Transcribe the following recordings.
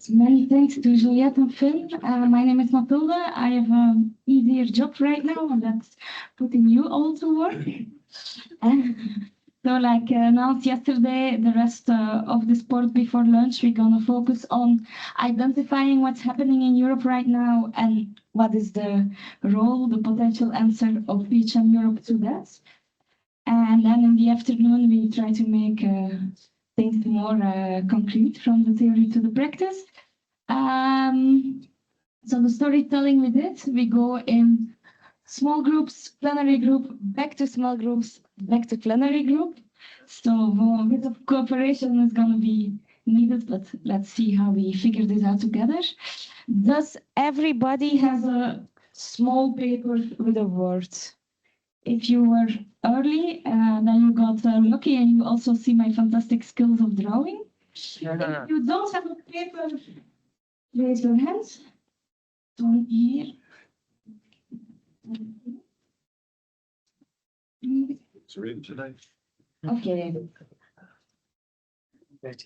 Many thanks to Juliette and Finn. My name is Mathilda. I have an easier job right now, and that's putting you all to work. So, like announced yesterday, the rest of the sport before lunch, we're gonna focus on identifying what's happening in Europe right now and what is the role, the potential answer of PHM Europe to that. And then in the afternoon, we try to make things more concrete from the theory to the practice. So the storytelling we did, we go in small groups, plenary group, back to small groups, back to plenary group. So a bit of cooperation is going to be needed, but let's see how we figure this out together. Does everybody has a small paper with a word? If you were early, then you got lucky and you also see my fantastic skills of drawing. If you don't have a paper, raise your hands. One here. It's reading today. Okay. Thank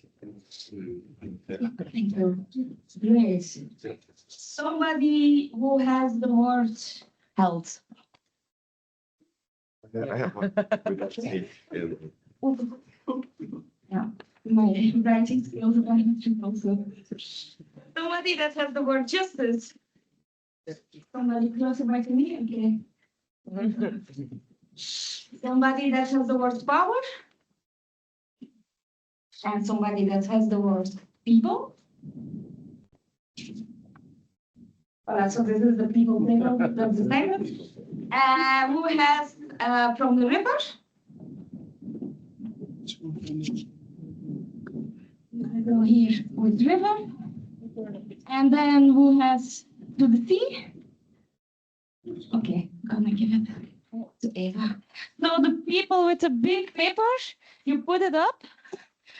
you. Great. Somebody who has the word health. I have one. Yeah, my writing skills are also. Somebody that has the word justice. Somebody closer by to me, okay. Somebody that has the word power. And somebody that has the word people. So this is the people table, that's the segment. Who has from the river? I go here with river. And then who has to the sea? Okay, gonna give it to Eva. So the people with the big paper, you put it up.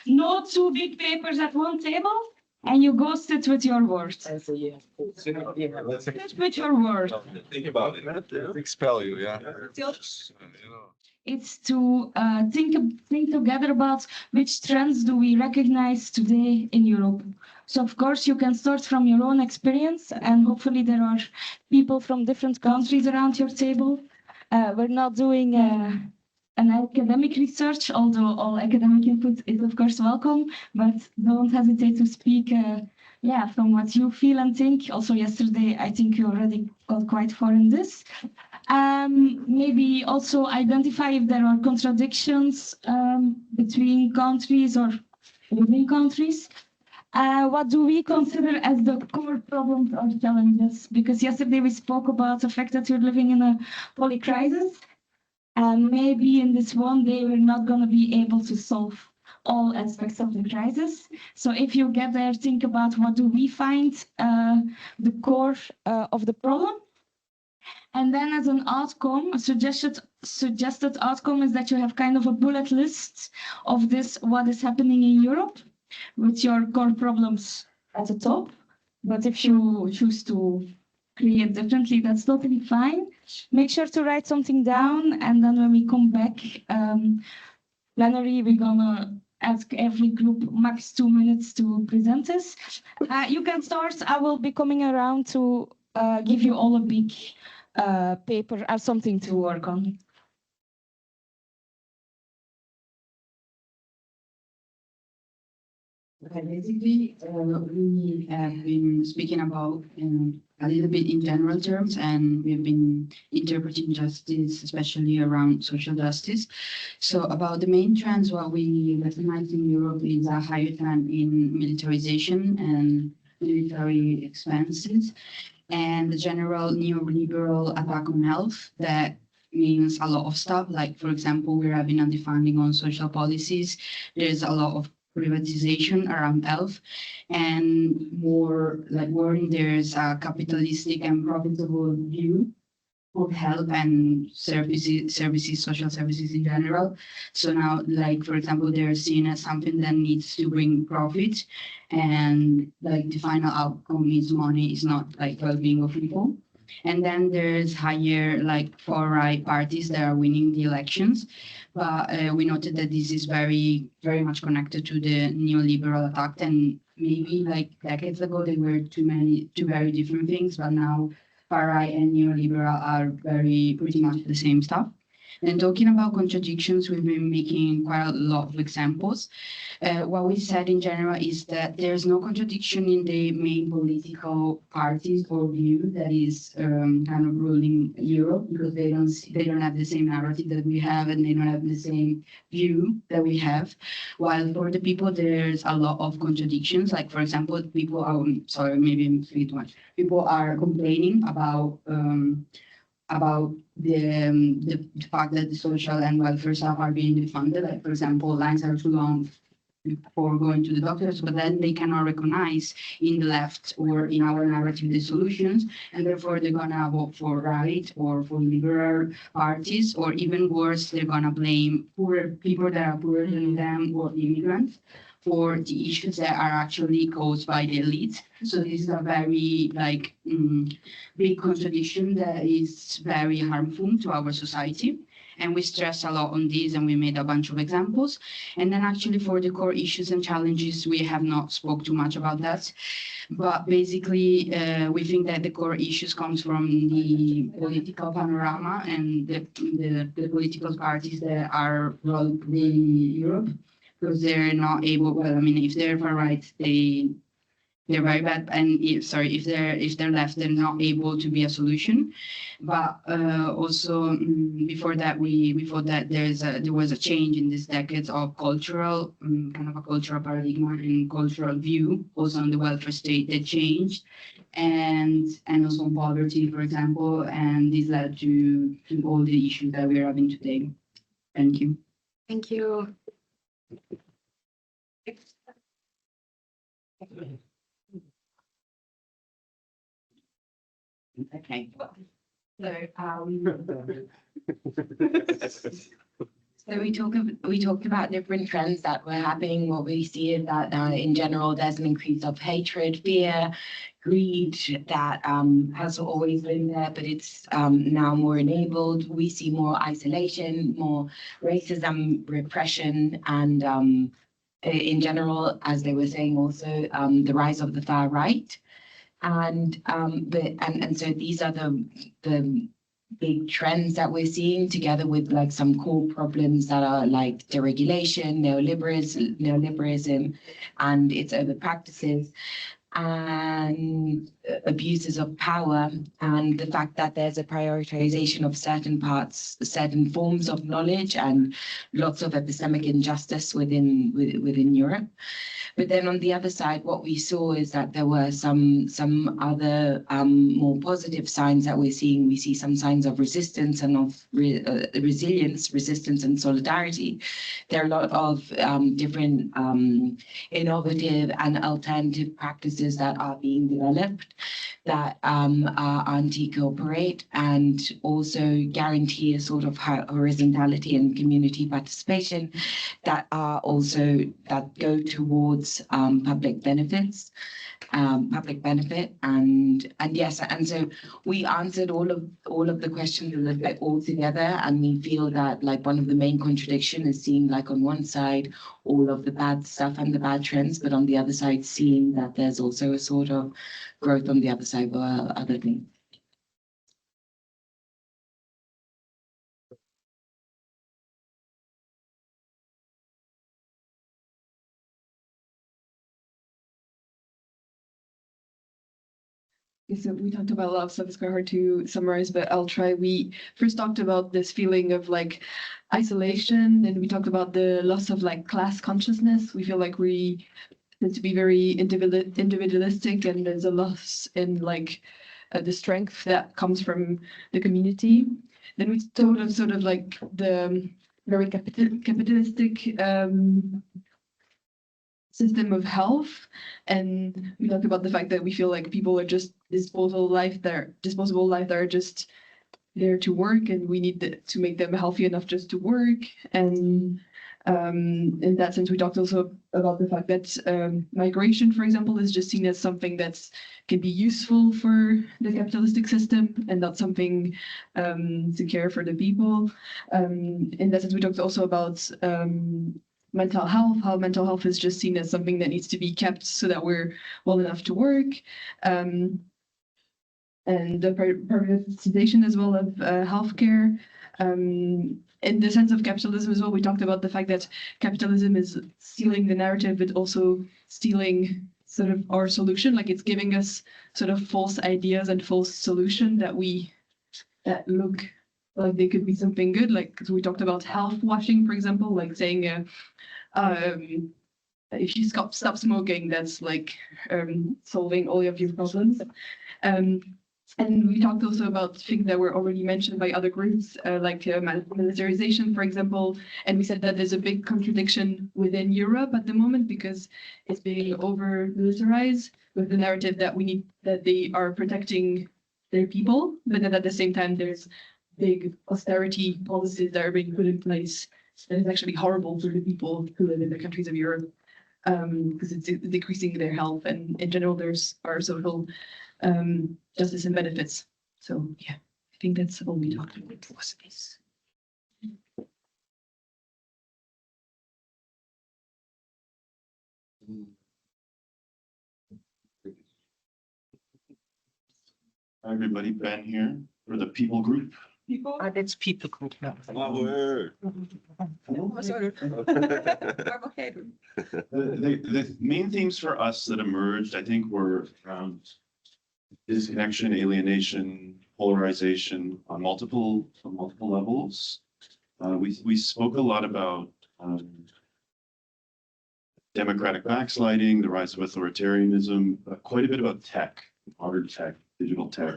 No two big papers at one table. And you go sit with your words. Sit with your words. Think about it. Expel you, yeah. It's to think together about which trends do we recognize today in Europe. So of course you can start from your own experience, and hopefully there are people from different countries around your table. We're not doing an academic research, although all academic input is of course welcome, but don't hesitate to speak from what you feel and think. Also yesterday, I think you already got quite far in this. Maybe also identify if there are contradictions between countries or within countries. What do we consider as the core problems or challenges? Because yesterday we spoke about the fact that you're living in a polycrisis. And maybe in this one day, we're not going to be able to solve all aspects of the crisis. So if you get there, think about what do we find the core of the problem. And then as an outcome, a suggested outcome is that you have kind of a bullet list of this, what is happening in Europe, with your core problems at the top. But if you choose to create differently, that's totally fine. Make sure to write something down, and then when we come back, plenary, we're gonna ask every group max 2 minutes to present this. You can start. I will be coming around to give you all a big paper or something to work on. Basically, we have been speaking about a little bit in general terms, and we've been interpreting justice, especially around social justice. So about the main trends, what we recognize in Europe is a higher trend in militarization and military expenses, and the general neoliberal attack on health that means a lot of stuff. Like, for example, we're having a defunding on social policies. There's a lot of privatization around health, and more like worrying, there's a capitalistic and profitable view of health and services, social services in general. So now, like, for example, they're seen as something that needs to bring profit, and like the final outcome is money, is not like well-being of people. And then there's higher like far right parties that are winning the elections. But we noted that this is very much connected to the neoliberal attack. And maybe like decades ago, they were two very different things. But now far right and neoliberal are pretty much the same stuff. And talking about contradictions, we've been making quite a lot of examples. What we said in general is that there's no contradiction in the main political parties or view that is kind of ruling Europe, because they don't have the same narrative that we have, and they don't have the same view that we have. While for the people, there's a lot of contradictions. Like for example, people are sorry, maybe I'm speaking too much. People are complaining about the fact that the social and welfare staff are being defunded. Like, for example, lines are too long for going to the doctors, but then they cannot recognize in the left or in our narrative the solutions, and therefore they're gonna vote for right or for liberal parties, or even worse, they're gonna blame poor people that are poorer than them or immigrants for the issues that are actually caused by the elite. So this is a very big contradiction that is very harmful to our society. And we stress a lot on this, and we made a bunch of examples. And then actually for the core issues and challenges, we have not spoke too much about that. But basically, we think that the core issues comes from the political panorama and the political parties that are run in Europe, because they're not able, well, I mean, if they're far right, they're very bad, and if they're left, they're not able to be a solution. But also before that, we thought that there was a change in these decades of cultural kind of a cultural paradigm and cultural view also on the welfare state that changed, and also on poverty, for example, and this led to all the issues that we're having today. Thank you. Thank you. Okay. So we talked about different trends that were happening. What we see is that in general, there's an increase of hatred, fear, greed that has always been there, but it's now more enabled. We see more isolation, more racism, repression, and in general, as they were saying, also the rise of the far right. And so these are the big trends that we're seeing, together with like some core problems that are like deregulation, neoliberalism, and its over practices, and abuses of power, and the fact that there's a prioritization of certain forms of knowledge, and lots of epistemic injustice within Europe. But then on the other side, what we saw is that there were some other more positive signs that we're seeing. We see some signs of resistance and of resilience, resistance and solidarity. There are a lot of different innovative and alternative practices that are being developed that are anti-corporate and also guarantee a sort of horizontality and community participation that are also that go towards public benefits, public benefit, and yes, and so we answered all of the questions a little bit all together, and we feel that like one of the main contradiction is seeing like on one side all of the bad stuff and the bad trends, but on the other side seeing that there's also a sort of growth on the other side for other things. So we talked about a lot of stuff. It's quite hard to summarize, but I'll try. We first talked about this feeling of like isolation, and we talked about the loss of like class consciousness. We feel like we tend to be very individualistic, and there's a loss in like the strength that comes from the community. Then we told of sort of like the very capitalistic system of health, and we talked about the fact that we feel like people are just disposable life that are just there to work, and we need to make them healthy enough just to work. And In that sense, we talked also about the fact that migration, for example, is just seen as something that can be useful for the capitalistic system and not something to care for the people. In that sense, we talked also about mental health, how mental health is just seen as something that needs to be kept so that we're well enough to work. And the privatization as well of healthcare. In the sense of capitalism as well, we talked about the fact that capitalism is stealing the narrative, but also stealing sort of our solution. Like it's giving us sort of false ideas and false solution that look like they could be something good. Like we talked about health washing, for example, like saying if you stop smoking, that's like solving all of your problems. And we talked also about things that were already mentioned by other groups, like militarization, for example. And we said that there's a big contradiction within Europe at the moment because it's being over-militarized with the narrative that they are protecting their people, but then at the same time, there's big austerity policies that are being put in place. And it's actually horrible for the people who live in the countries of Europe because it's decreasing their health. And in general, there's our social justice and benefits. So yeah, I think that's all we talked about. Was this? Hi, everybody, Ben here for the People Group. It's people group now. My word. The main themes for us that emerged, I think, were around disconnection, alienation, polarization on multiple levels. We spoke a lot about democratic backsliding, the rise of authoritarianism, quite a bit about tech, modern tech, digital tech,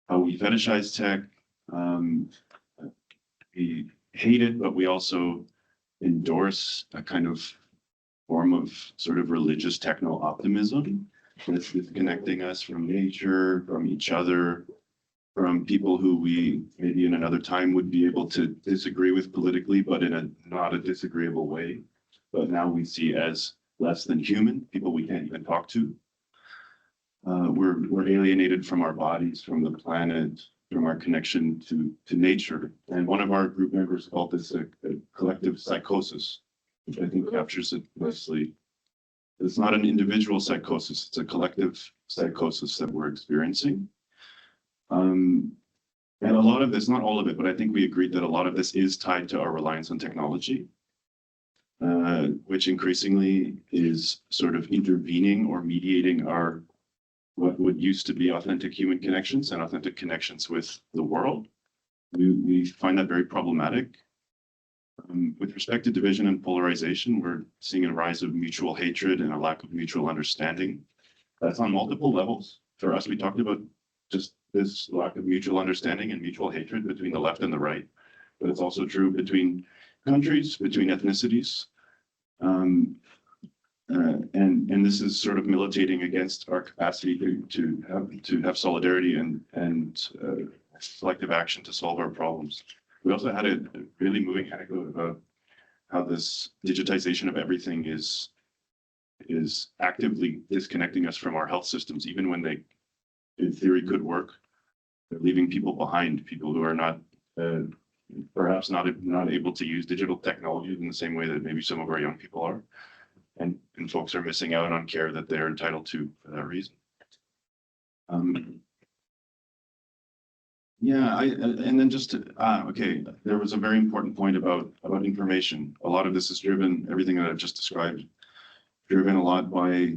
how we fetishize tech. We hate it, but we also endorse a kind of form of sort of religious techno-optimism that's disconnecting us from nature, from each other, from people who we maybe in another time would be able to disagree with politically, but in a not a disagreeable way. But now we see as less than human, people we can't even talk to. We're alienated from our bodies, from the planet, from our connection to nature. And one of our group members called this a collective psychosis, which I think captures it nicely. It's not an individual psychosis, it's a collective psychosis that we're experiencing. And a lot of this, not all of it, but I think we agreed that a lot of this is tied to our reliance on technology, which increasingly is sort of intervening or mediating our what would used to be authentic human connections and authentic connections with the world. We find that very problematic. With respect to division and polarization, we're seeing a rise of mutual hatred and a lack of mutual understanding. That's on multiple levels. For us, we talked about just this lack of mutual understanding and mutual hatred between the left and the right, but it's also true between countries, between ethnicities. And this is sort of militating against our capacity to have solidarity and collective action to solve our problems. We also had a really moving anecdote about how this digitization of everything is actively disconnecting us from our health systems, even when they, in theory, could work. They're leaving people behind, people who are not perhaps not able to use digital technology in the same way that maybe some of our young people are. And folks are missing out on care that they're entitled to for that reason. Yeah, and then just okay, there was a very important point about information. A lot of this is driven, everything that I've just described, driven a lot by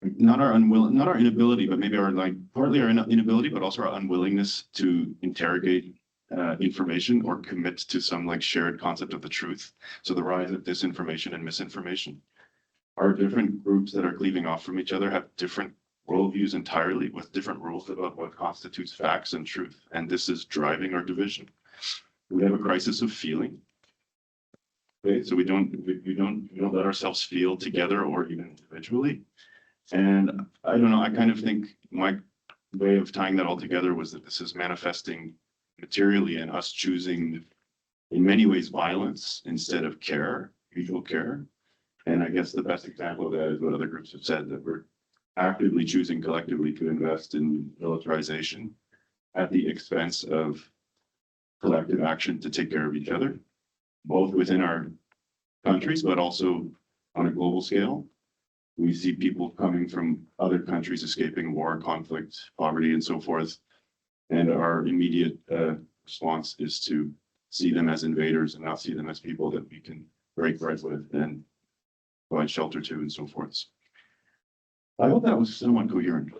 not our inability, but maybe partly our inability, but also our unwillingness to interrogate information or commit to some shared concept of the truth. So the rise of disinformation and misinformation. Our different groups that are cleaving off from each other have different worldviews entirely with different rules about what constitutes facts and truth. And this is driving our division. We have a crisis of feeling. Okay, so we don't let ourselves feel together or even individually. And I don't know, I kind of think my way of tying that all together was that this is manifesting materially and us choosing in many ways violence instead of care, mutual care. And I guess the best example of that is what other groups have said, that we're actively choosing collectively to invest in militarization at the expense of collective action to take care of each other, both within our countries, but also on a global scale. We see people coming from other countries escaping war, conflict, poverty, and so forth. And our immediate response is to see them as invaders and not see them as people that we can break bread with and provide shelter to and so forth. I hope that was somewhat coherent.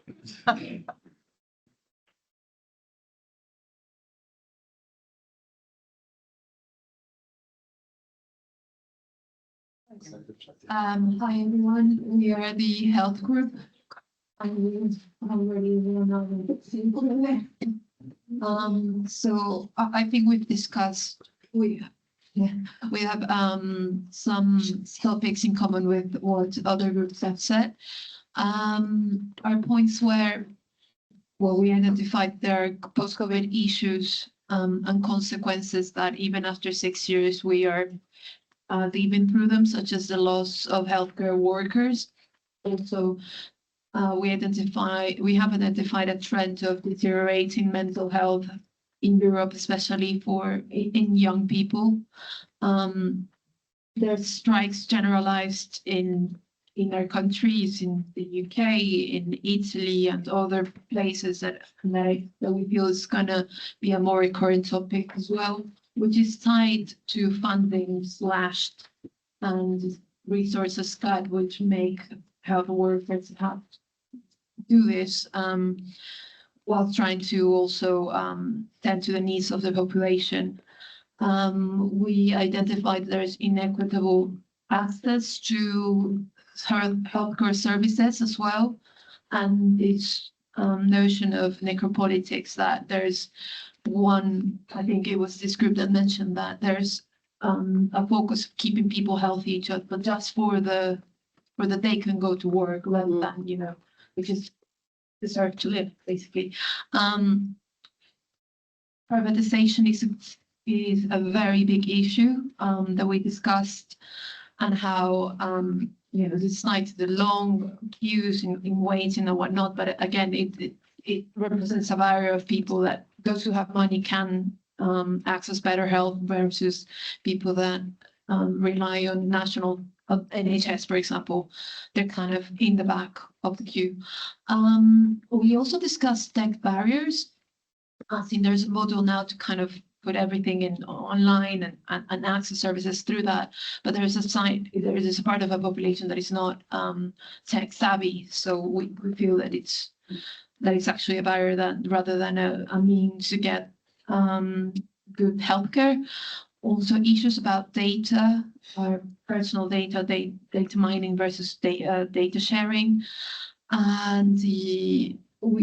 Hi everyone, we are the health group. I'm already one of the so I think we've discussed we have some topics in common with what other groups have said. Our points were, well, we identified there are post-COVID issues and consequences that even after 6 years we are living through them, such as the loss of healthcare workers. Also, we have identified a trend of deteriorating mental health in Europe, especially in young people. There's strikes generalized in our countries, in the UK, in Italy, and other places that we feel is gonna be a more recurrent topic as well, which is tied to funding slashed and resources cut, which make health workers have to do this while trying to also tend to the needs of the population. We identified there's inequitable access to healthcare services as well, and this notion of necropolitics, that there's one, I think it was this group that mentioned that there's a focus of keeping people healthy, but just for the they can go to work rather than, you know, which is deserve to live, basically. Privatization is a very big issue that we discussed, and how you know, despite the long queues in waiting and whatnot, but again, it represents a barrier of people that those who have money can access better health versus people that rely on national NHS, for example. They're kind of in the back of the queue. We also discussed tech barriers. I think there's a model now to kind of put everything in online and access services through that. But there is a part of a population that is not tech savvy. So we feel that it's actually a barrier that rather than a means to get good healthcare. Also issues about data, personal data, data mining versus data sharing. And we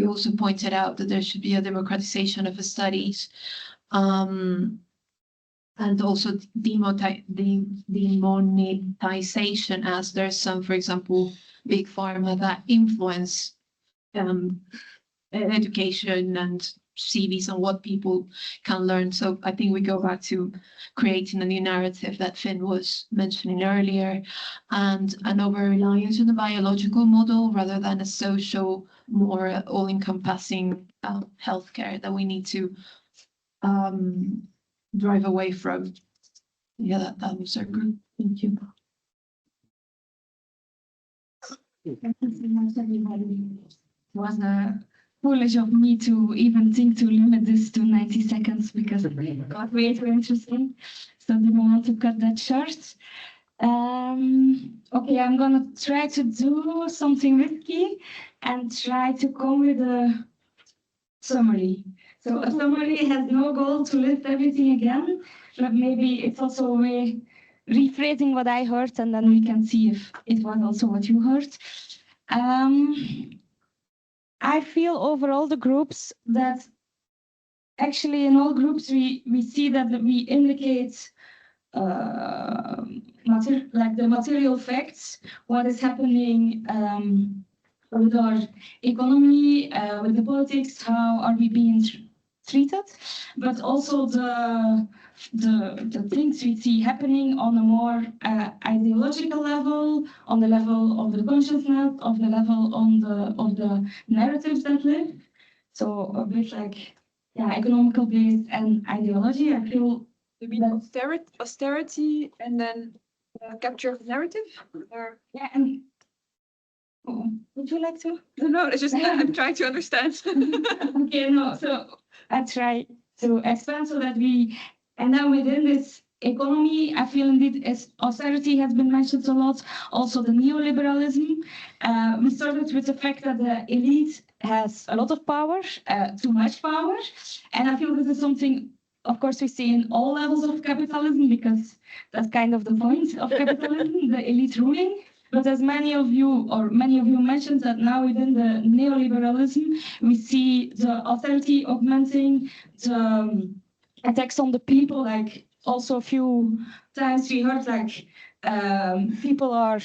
also pointed out that there should be a democratization of the studies, and also demonetization, as there's some, for example, big pharma that influence education and CVs and what people can learn. So I think we go back to creating a new narrative that Finn was mentioning earlier, and an over-reliance on the biological model rather than a social, more all-encompassing healthcare that we need to drive away from. Yeah, that was our group. Thank you. Thank you so much, everybody. It was foolish of me to even think to limit this to 90 seconds because it got way too interesting. So didn't want to cut that short. Okay, I'm gonna try to do something risky and try to come with a summary. So a summary has no goal to list everything again, but maybe it's also a way rephrasing what I heard, and then we can see if it was also what you heard. I feel overall the groups that actually in all groups we see that we indicate like the material facts, what is happening with our economy, with the politics, how are we being treated, but also the things we see happening on a more ideological level, on the level of the consciousness, of the level of the narratives that live. So a bit like economical based and ideology. I feel You mean austerity and then capture of narrative? Or and would you like to? no, it's just I'm trying to understand. Okay, no, so I try to expand so that and then within this economy, I feel indeed as austerity has been mentioned a lot, also the neoliberalism. We started with the fact that the elite has a lot of power, too much power, and I feel this is something, of course, we see in all levels of capitalism, because that's kind of the point of capitalism, the elite ruling. But as many of you mentioned, that now within the neoliberalism, we see the austerity augmenting, the attacks on the people. Like also a few times we heard like people are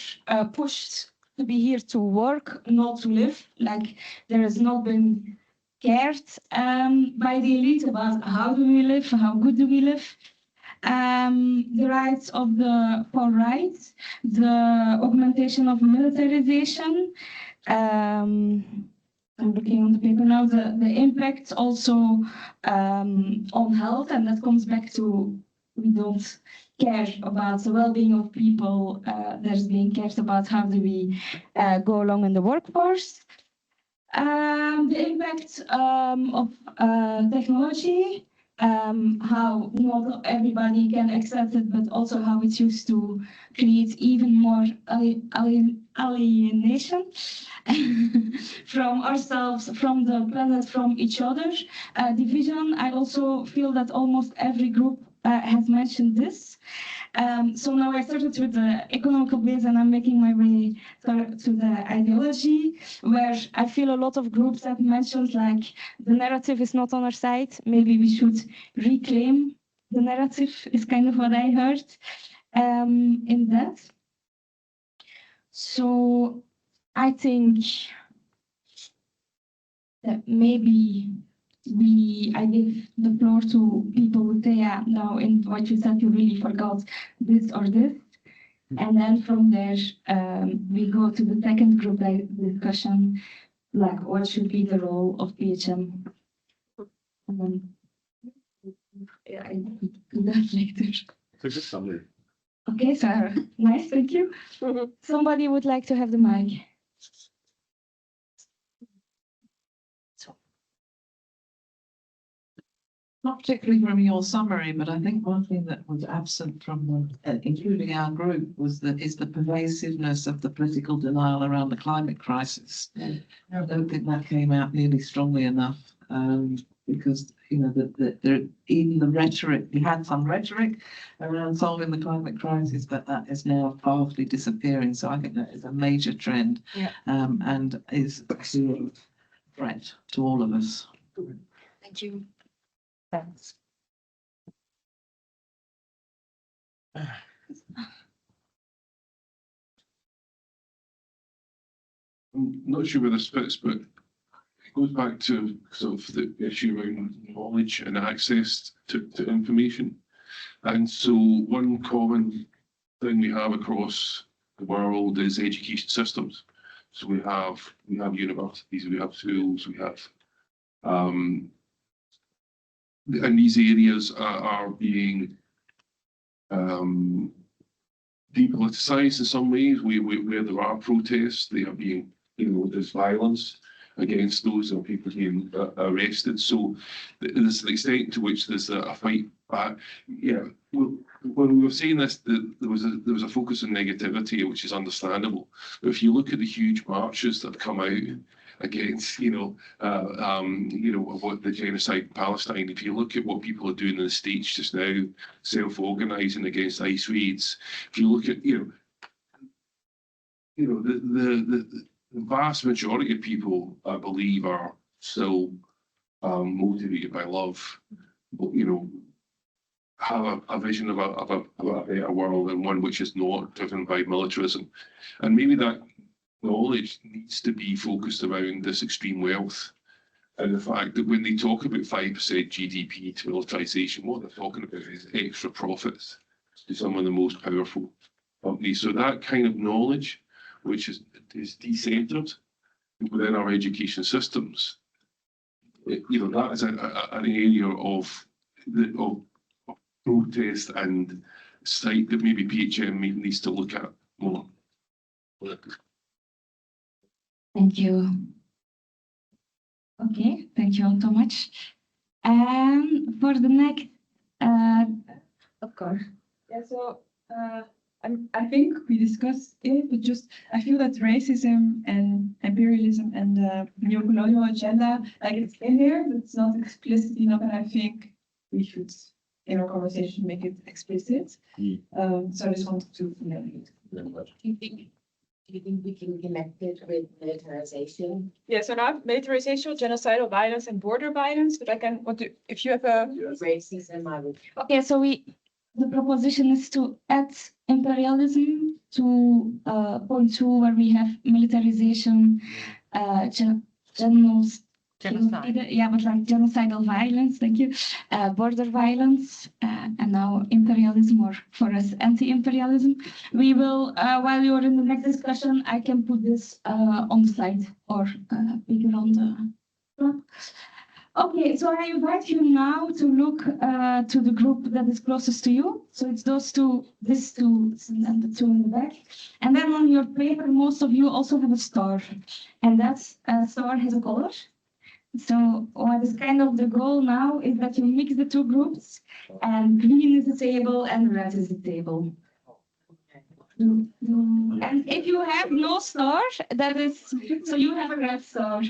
pushed to be here to work, not to live. Like there has not been cared by the elite about how do we live, how good do we live. The rights of the far right, the augmentation of militarization. I'm looking on the paper now, the impact also on health, and that comes back to we don't care about the well-being of people. There's being cared about how do we go along in the workforce. The impact of technology, how not everybody can access it, but also how it's used to create even more alienation from ourselves, from the planet, from each other. Division, I also feel that almost every group has mentioned this. So now I started with the economical base and I'm making my way to the ideology, where I feel a lot of groups have mentioned like the narrative is not on our side. Maybe we should reclaim the narrative is kind of what I heard in that. So I think that maybe I give the floor to people who say, yeah, now in what you said, you really forgot this or this. And then from there, we go to the second group discussion, like what should be the role of PHM? And then, I do that later. It's a good summary. Okay, Sarah, nice, thank you. Somebody would like to have the mic. Not particularly from your summary, but I think one thing that was absent from including our group is the pervasiveness of the political denial around the climate crisis. I don't think that came out nearly strongly enough, because even the rhetoric, we had some rhetoric around solving the climate crisis, but that is now powerfully disappearing. So I think that is a major trend, and is a real threat to all of us. Thank you. Thanks. I'm not sure where this fits, but it goes back to sort of the issue around knowledge and access to information. And so one common thing we have across the world is education systems. So we have universities, we have schools, we have and these areas are being depoliticized in some ways. Where there are protests, they are being, there's violence against those, or people being arrested. So there's an extent to which there's a fight back. Yeah, when we were saying this, there was a focus on negativity, which is understandable. But if you look at the huge marches that have come out against, what the genocide in Palestine, if you look at what people are doing in the States just now, self-organizing against ICE raids, if you look at, the vast majority of people, I believe, are still motivated by love, but, have a vision of a better world, and one which is not driven by militarism. And maybe that knowledge needs to be focused around this extreme wealth And the fact that when they talk about 5% GDP to militarisation, what they're talking about is extra profits to some of the most powerful companies. So that kind of knowledge, which is decentered within our education systems, that is an area of protest and strike that maybe PHM needs to look at more. Thank you. Okay, thank you all so much. And for the next, of course. Yeah, so I think we discussed it, but just I feel that racism and imperialism and the neocolonial agenda, like it's in there, but it's not explicit enough, and I think we should, in our conversation, make it explicit. So I just wanted to Do you think we can connect it with militarization? Yeah, so now militarization, genocidal violence, and border violence. But I can if you have a Racism, I would. Okay, so the proposition is to add imperialism to point 2, where we have militarization, Genocide. Yeah, but like genocidal violence, thank you, border violence, and now imperialism, or for us, anti-imperialism. We will, while you're in the next discussion, I can put this on the slide or bigger on the. Okay, so I invite you now to look to the group that is closest to you. So it's those two, these two, and the two in the back. And then on your paper, most of you also have a star, and that star has a color. So what is kind of the goal now is that you mix the two groups, and green is the table and red is the table. And if you have no star, that is, so you have a red star.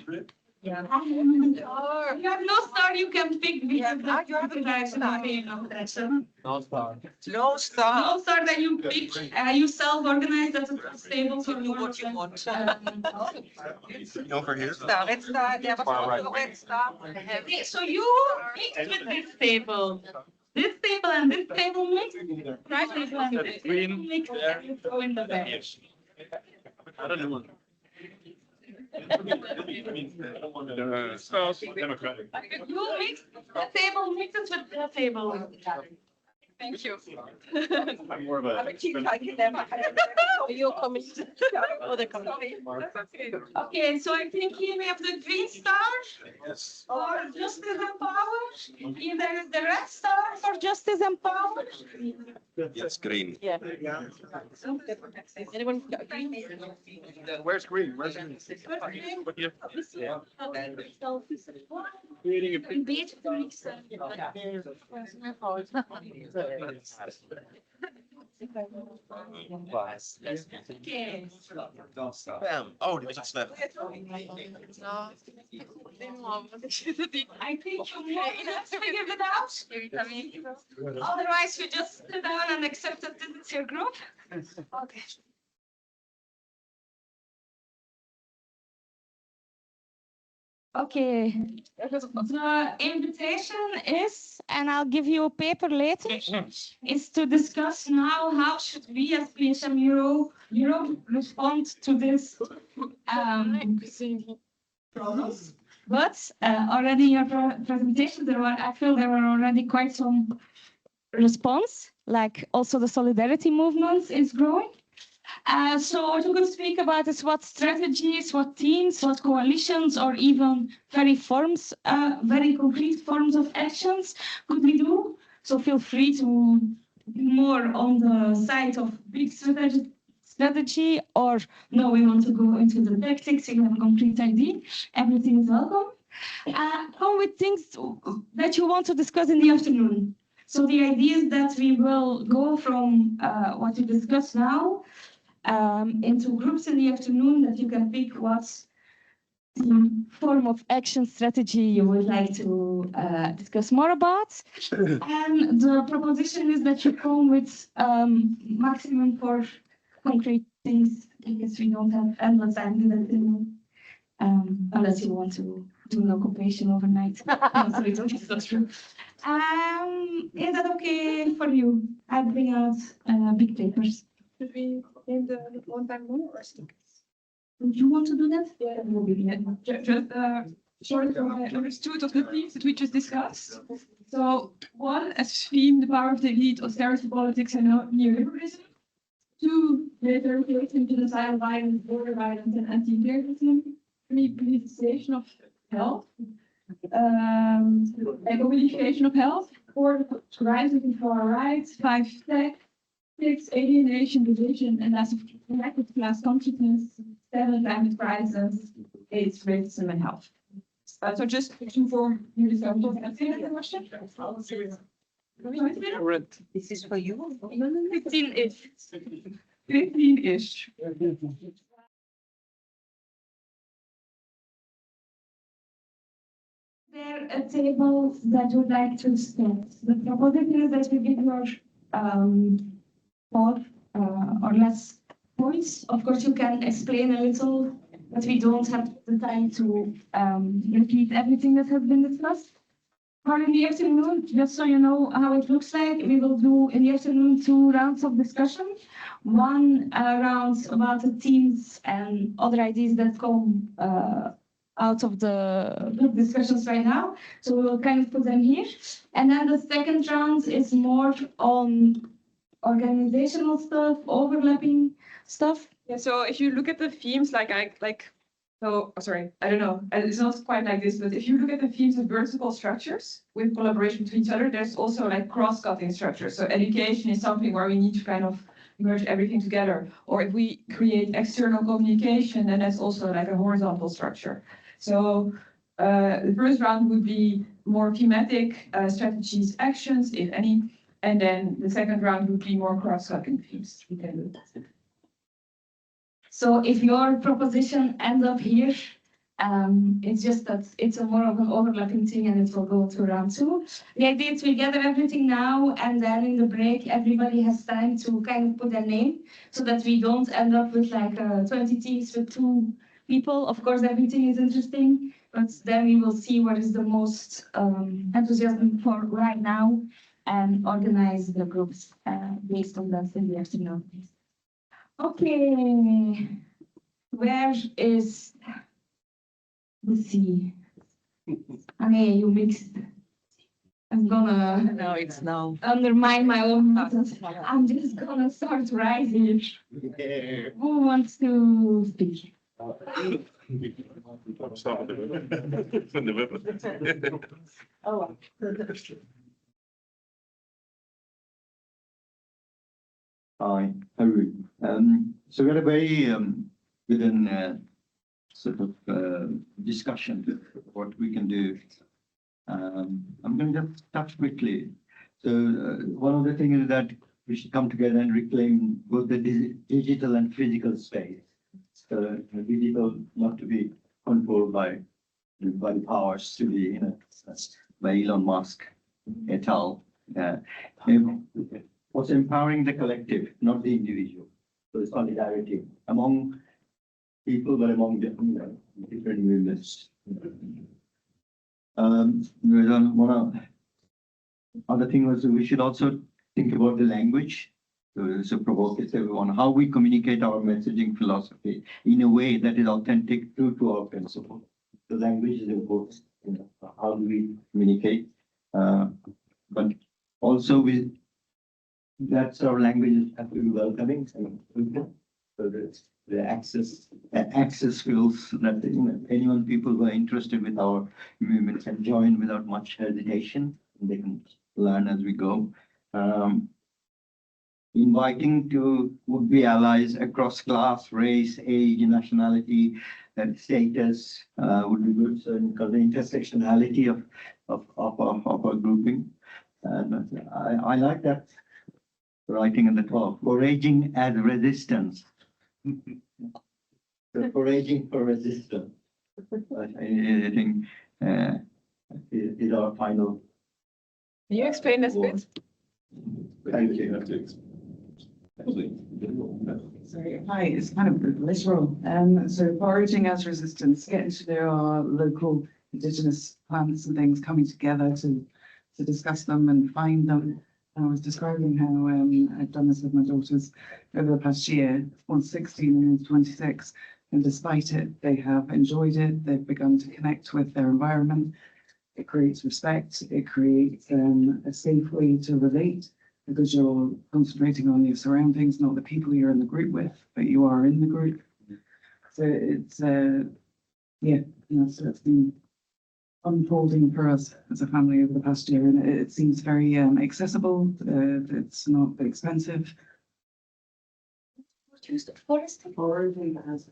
Yeah. If you have no star, you can pick because you have No star. No star. no star that you pick, you self-organize, that's a stable for Do what you want. Over here. Star, red star, yeah, but red star. Okay, so you mix with this table. This table and this table mix. Right table and this table mix, and you throw in the bag. I don't know. Democratic. You mix, the table mixes with the table. thank you. I'm more of a. You're coming. Oh, they're coming. Okay, so I think here we have the green star Yes. for justice and power. Here there is the red star for justice and power. Yes, green. Yeah. Anyone? Where's green? Where's green? Creating a Een beetje te mixen. Okay. Bam. Oh, die was echt snel. I think you more have to figure it out. Otherwise, you just sit down and accept that this is your group. Okay. Okay. The invitation is, and I'll give you a paper later, is to discuss now how should we as PHM Europe respond to this problems. But already in your presentation, I feel there were already quite some response, like also the solidarity movement is growing. So what we could speak about is what strategies, what teams, what coalitions, or even very concrete forms of actions could we do. So feel free to be more on the side of big strategy, or no, we want to go into the tactics, you have a concrete idea, everything is welcome. Come with things that you want to discuss in the afternoon. So the idea is that we will go from what we discuss now into groups in the afternoon, that you can pick what form of action strategy you would like to discuss more about. And the proposition is that you come with maximum 4 concrete things, because we don't have endless time to that, unless you want to do an occupation overnight. No, sorry, it's not true. Is that okay for you? I bring out big papers. Should we name the one time more or stickers? Would you want to do that? Yeah, just short what I understood of the themes that we just discussed. So one, as theme, the power of the elite, austerity politics, and neoliberalism. Two, greater relating to genocidal violence, border violence, and anti-imperialism. Three, politicization of health. And commodification of health. Four, rising to far right. Five, tech. Six, alienation, division, and loss of collective class consciousness. Seven, climate crisis. Eight, racism and health. So just to form your discussion. Answer the question? This is for you. 15-ish. 15-ish. There a table that would like to start. The proposition is that we give your four or less points. Of course, you can explain a little, but we don't have the time to repeat everything that has been discussed. For in the afternoon, just so you know how it looks like, we will do in the afternoon 2 rounds of discussion. One round about the themes and other ideas that come out of the group discussions right now. So we will kind of put them here. And then the second round is more on organizational stuff, overlapping stuff. Yeah, so if you look at the themes, I don't know, it's not quite like this, but if you look at the themes of vertical structures with collaboration between each other, there's also like cross-cutting structures. So education is something where we need to kind of merge everything together. Or if we create external communication, then that's also like a horizontal structure. So the first round would be more thematic strategies, actions, if any. And then the second round would be more cross-cutting themes. We can do that. So if your proposition ends up here, it's just that it's a more of an overlapping thing and it will go to round 2. The idea is we gather everything now and then in the break, everybody has time to kind of put their name so that we don't end up with like 20 teams with 2 people. Of course, everything is interesting, but then we will see what is the most enthusiasm for right now and organize the groups based on that in the afternoon. Okay, where is the sea? Okay, you mixed. I'm gonna No, it's now. undermine my own methods. I'm just gonna start right here. Who wants to speak? Oh. Hi, everyone. So we had a very within sort of discussion of what we can do. I'm going to just touch quickly. So one of the things is that we should come together and reclaim both the digital and physical space. So digital not to be controlled by the powers to be, you know, by Elon Musk et al. Was empowering the collective, not the individual. So solidarity among people, but among different movements. One other thing was we should also think about the language. So it's a provocative one, how we communicate our messaging philosophy in a way that is authentic, true to our principle. The language is important. You know, how do we communicate? But also that's our languages have to be welcoming. So the access skills that, you know, people who are interested with our movement can join without much hesitation. They can learn as we go. Inviting to would-be allies across class, race, age, nationality, and status would be good. So because the intersectionality of our grouping, and I like that writing at the top, foraging as resistance. So foraging for resistance. I think is our final. Can you explain this bit? Thank you. Sorry, hi, it's kind of literal. So foraging as resistance, getting to know our local indigenous plants and things, coming together to discuss them and find them. I was describing how I've done this with my daughters over the past year. One's 16 and one's 26. And despite it, they have enjoyed it. They've begun to connect with their environment. It creates respect. It creates a safe way to relate because you're concentrating on your surroundings, not the people you're in the group with, but you are in the group. So it's, yeah, so it's been unfolding for us as a family over the past year, and it seems very accessible. It's not expensive. Forest. Foraging has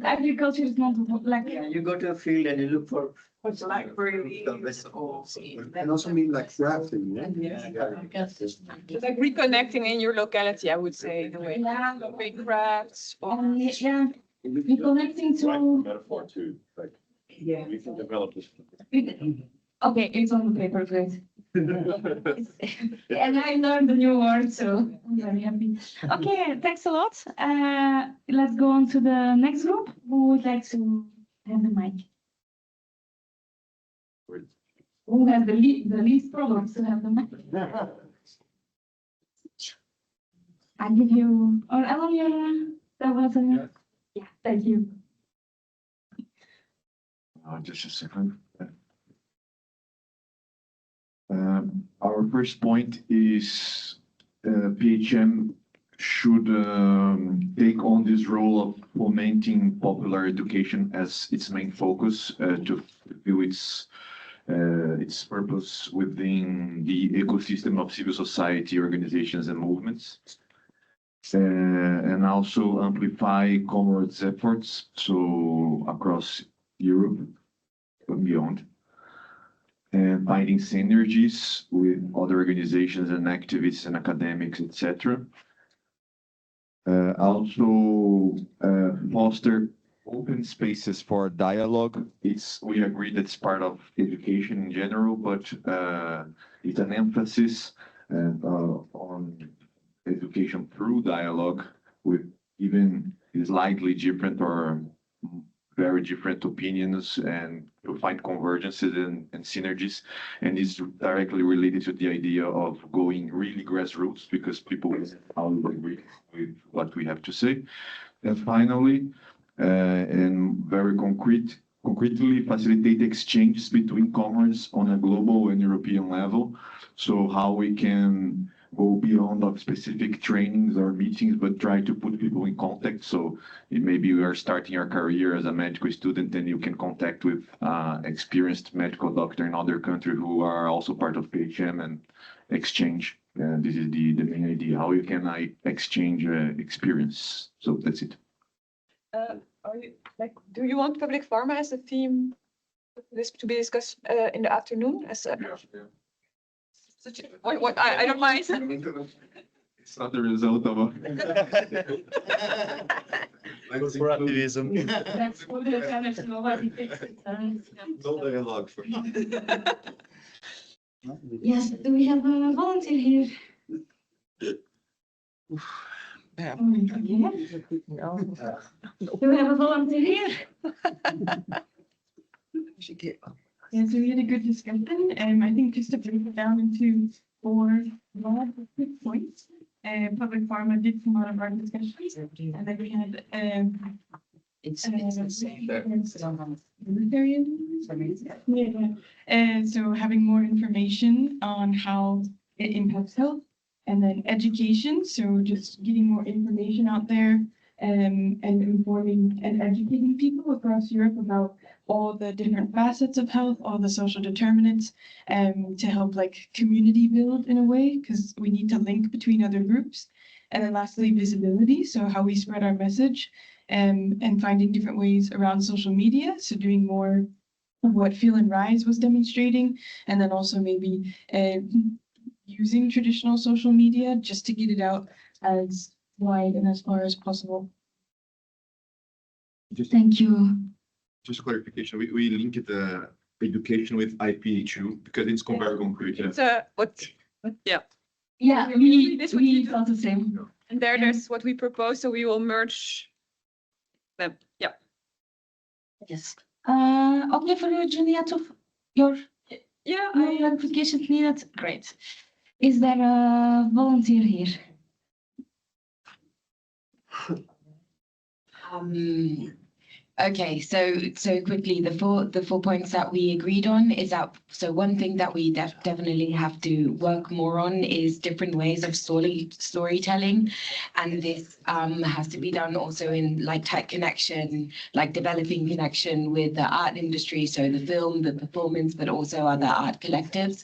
Agriculture is not like. Yeah, you go to a field and you look for. blackberry. And also mean like crafting, yeah? It's like reconnecting in your locality, I would say, in a way. Yeah. Big crafts. And yeah, reconnecting to. Metaphor too, like, Yeah. we can develop this. Okay, it's on the paper, great. And I learned a new word, so I'm very happy. Okay, thanks a lot. Let's go on to the next group. Who would like to have the mic? Who has the least problems to have the mic? I give you, or Ellen, that was a, yeah, thank you. Just a second. Our first point is PHM should take on this role of fomenting popular education as its main focus to fulfill its purpose within the ecosystem of civil society organizations and movements. And also amplify Comrade's efforts, so across Europe and beyond. And finding synergies with other organizations and activists and academics, etc. Also foster open spaces for dialogue. We agree that's part of education in general, but it's an emphasis on education through dialogue with even slightly different or very different opinions and to find convergences and synergies. And it's directly related to the idea of going really grassroots because people all agree with what we have to say. And finally, and very concretely facilitate exchanges between commerce on a global and European level. So how we can go beyond of specific trainings or meetings, but try to put people in contact. So maybe you are starting your career as a medical student and you can contact with experienced medical doctor in other country who are also part of PHM and exchange. This is the main idea, how you can exchange experience. So that's it. Are you, like, do you want public pharma as a theme this to be discussed in the afternoon? As a, what I don't mind. It's not the result of a. For activism. That's for the kind of nobody takes it. No dialogue for. Yes, do we have a volunteer here? Yeah. Do we have a volunteer here? Yeah, so we had a good discussion. I think just to break it down into 4 broad quick points. Public pharma did come out of our discussions, and then we had It's the same. So having more information on how it impacts health, and then education. So just getting more information out there, and informing and educating people across Europe about all the different facets of health, all the social determinants, to help like community build in a way, because we need to link between other groups. And then lastly, visibility. So how we spread our message, and finding different ways around social media. So doing more of what Feel and Rise was demonstrating, and then also maybe using traditional social media just to get it out as wide and as far as possible. Thank you. Just clarification, we link the education with IPH2 because it's very concrete. It's yeah. Yeah, This would we be- felt the same. And there's what we propose, so we will merge them. Yeah. Yes. Okay, for you, Julia, to your Yeah, No clarifications needed. Great. Is there a volunteer here? Okay, so quickly, the four points that we agreed on is that, so one thing that we definitely have to work more on is different ways of storytelling, and this has to be done also in like tight connection, like developing connection with the art industry, so the film, the performance, but also other art collectives.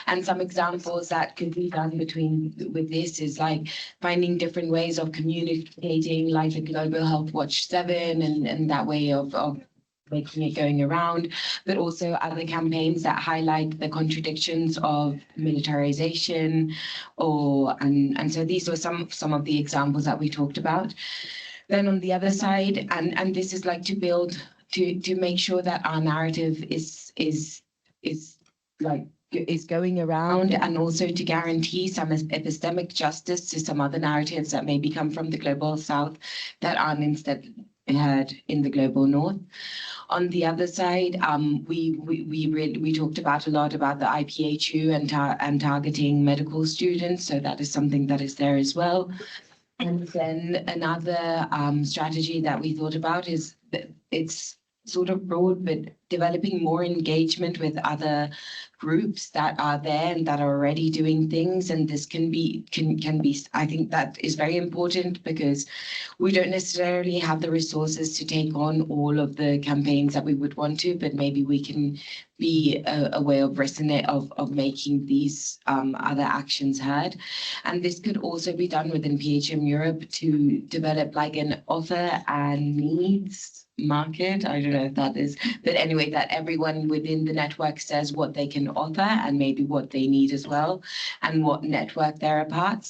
And some examples that could be done with this is like finding different ways of communicating, like the Global Health Watch 7 and that way of making it going around, but also other campaigns that highlight the contradictions of militarization and so these were some of the examples that we talked about. Then on the other side, and this is like to build to make sure that our narrative is going around, and also to guarantee some epistemic justice to some other narratives that maybe come from the global south that aren't instead heard in the global north. On the other side, we talked about a lot about the IPHU and targeting medical students, so that is something that is there as well. And then another strategy that we thought about is that it's sort of broad, but developing more engagement with other groups that are there and that are already doing things. And this can be, I think that is very important because we don't necessarily have the resources to take on all of the campaigns that we would want to, but maybe we can be a way of of making these other actions heard. And this could also be done within PHM Europe to develop like an offer and needs market. I don't know if that is, but anyway, that everyone within the network says what they can offer and maybe what they need as well, and what network they're a part.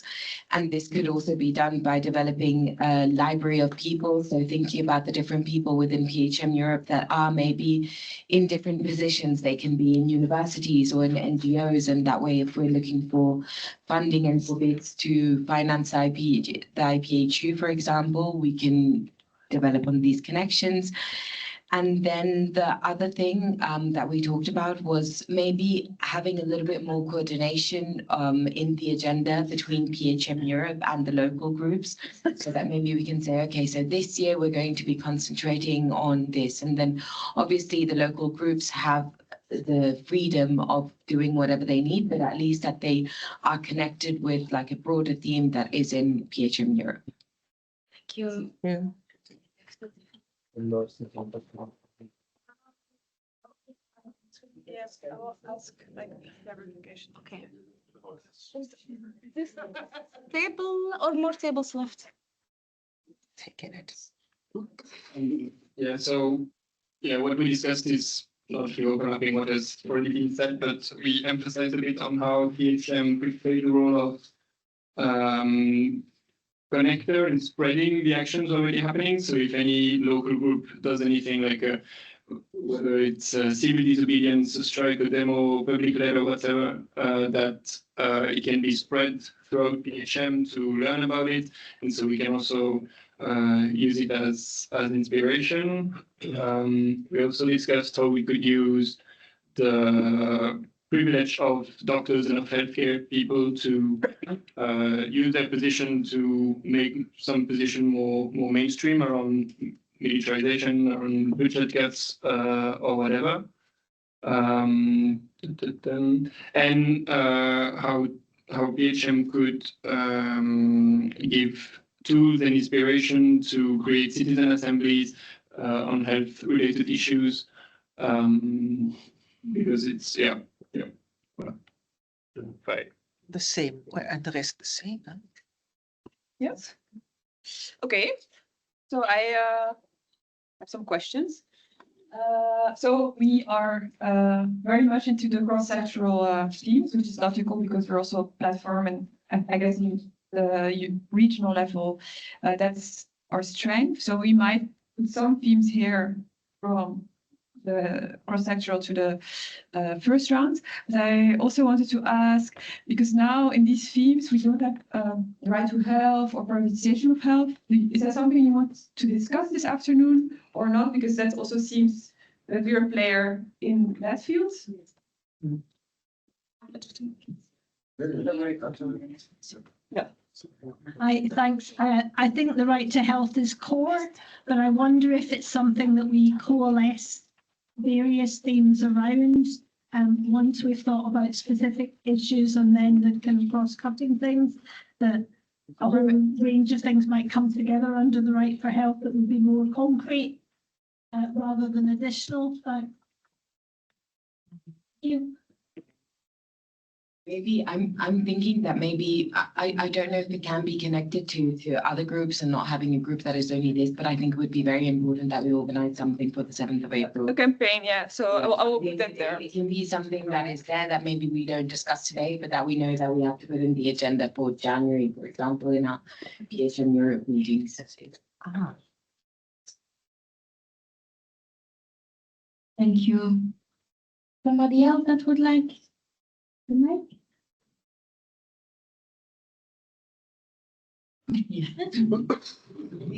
And this could also be done by developing a library of people. So thinking about the different people within PHM Europe that are maybe in different positions. They can be in universities or in NGOs, and that way, if we're looking for funding and for bids to finance the IPHU, for example, we can develop on these connections. And then the other thing that we talked about was maybe having a little bit more coordination in the agenda between PHM Europe and the local groups, so that maybe we can say, okay, so this year we're going to be concentrating on this. And then obviously the local groups have the freedom of doing whatever they need, but at least that they are connected with like a broader theme that is in PHM Europe. Thank you. Yeah. Yes, I will ask like clarification. Okay. This table or more tables left? Taking it. Yeah, so what we discussed is largely overlapping what has already been said, but we emphasize a bit on how PHM could play the role of connector in spreading the actions already happening. So if any local group does anything like whether it's civil disobedience, a strike, a demo, public letter, whatever, that it can be spread throughout PHM to learn about it. And so we can also use it as inspiration. We also discussed how we could use the privilege of doctors and of healthcare people to use their position to make some position more mainstream around militarization, around budget cuts, or whatever. And how PHM could give tools and inspiration to create citizen assemblies on health-related issues, because it's Right. The same, and the rest the same. Huh? Yes. Okay. So I have some questions. So we are very much into the cross-sectoral themes, which is logical because we're also a platform, and I guess in the regional level, that's our strength. So we might put some themes here from the cross-sectoral to the first round. But I also wanted to ask, because now in these themes, we don't have the right to health or privatization of health. Is that something you want to discuss this afternoon or not? Because that also seems that we're a player in that field. Thanks. I think the right to health is core, but I wonder if it's something that we coalesce various themes around. Once we've thought about specific issues and then the kind of cross-cutting things, that a whole range of things might come together under the right for health that would be more concrete rather than additional. You. Maybe I'm thinking that maybe I don't know if it can be connected to other groups and not having a group that is only this, but I think it would be very important that we organize something for the 7th of April. A campaign, yeah. So I will put that there. It can be something that is there that maybe we don't discuss today, but that we know that we have to put in the agenda for January, for example, in our PHM Europe meetings. Thank you. Somebody else that would like the mic? Yeah.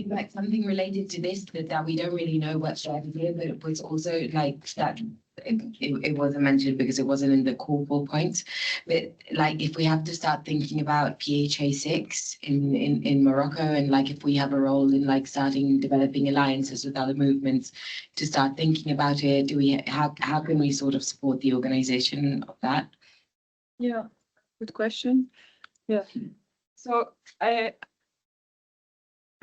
Like something related to this that we don't really know what strategy is, but it was also like that it wasn't mentioned because it wasn't in the core 4 points. But like if we have to start thinking about PHA 6 in Morocco, and like if we have a role in like starting developing alliances with other movements to start thinking about it, how can we sort of support the organization of that? Yeah, good question. Yeah. So I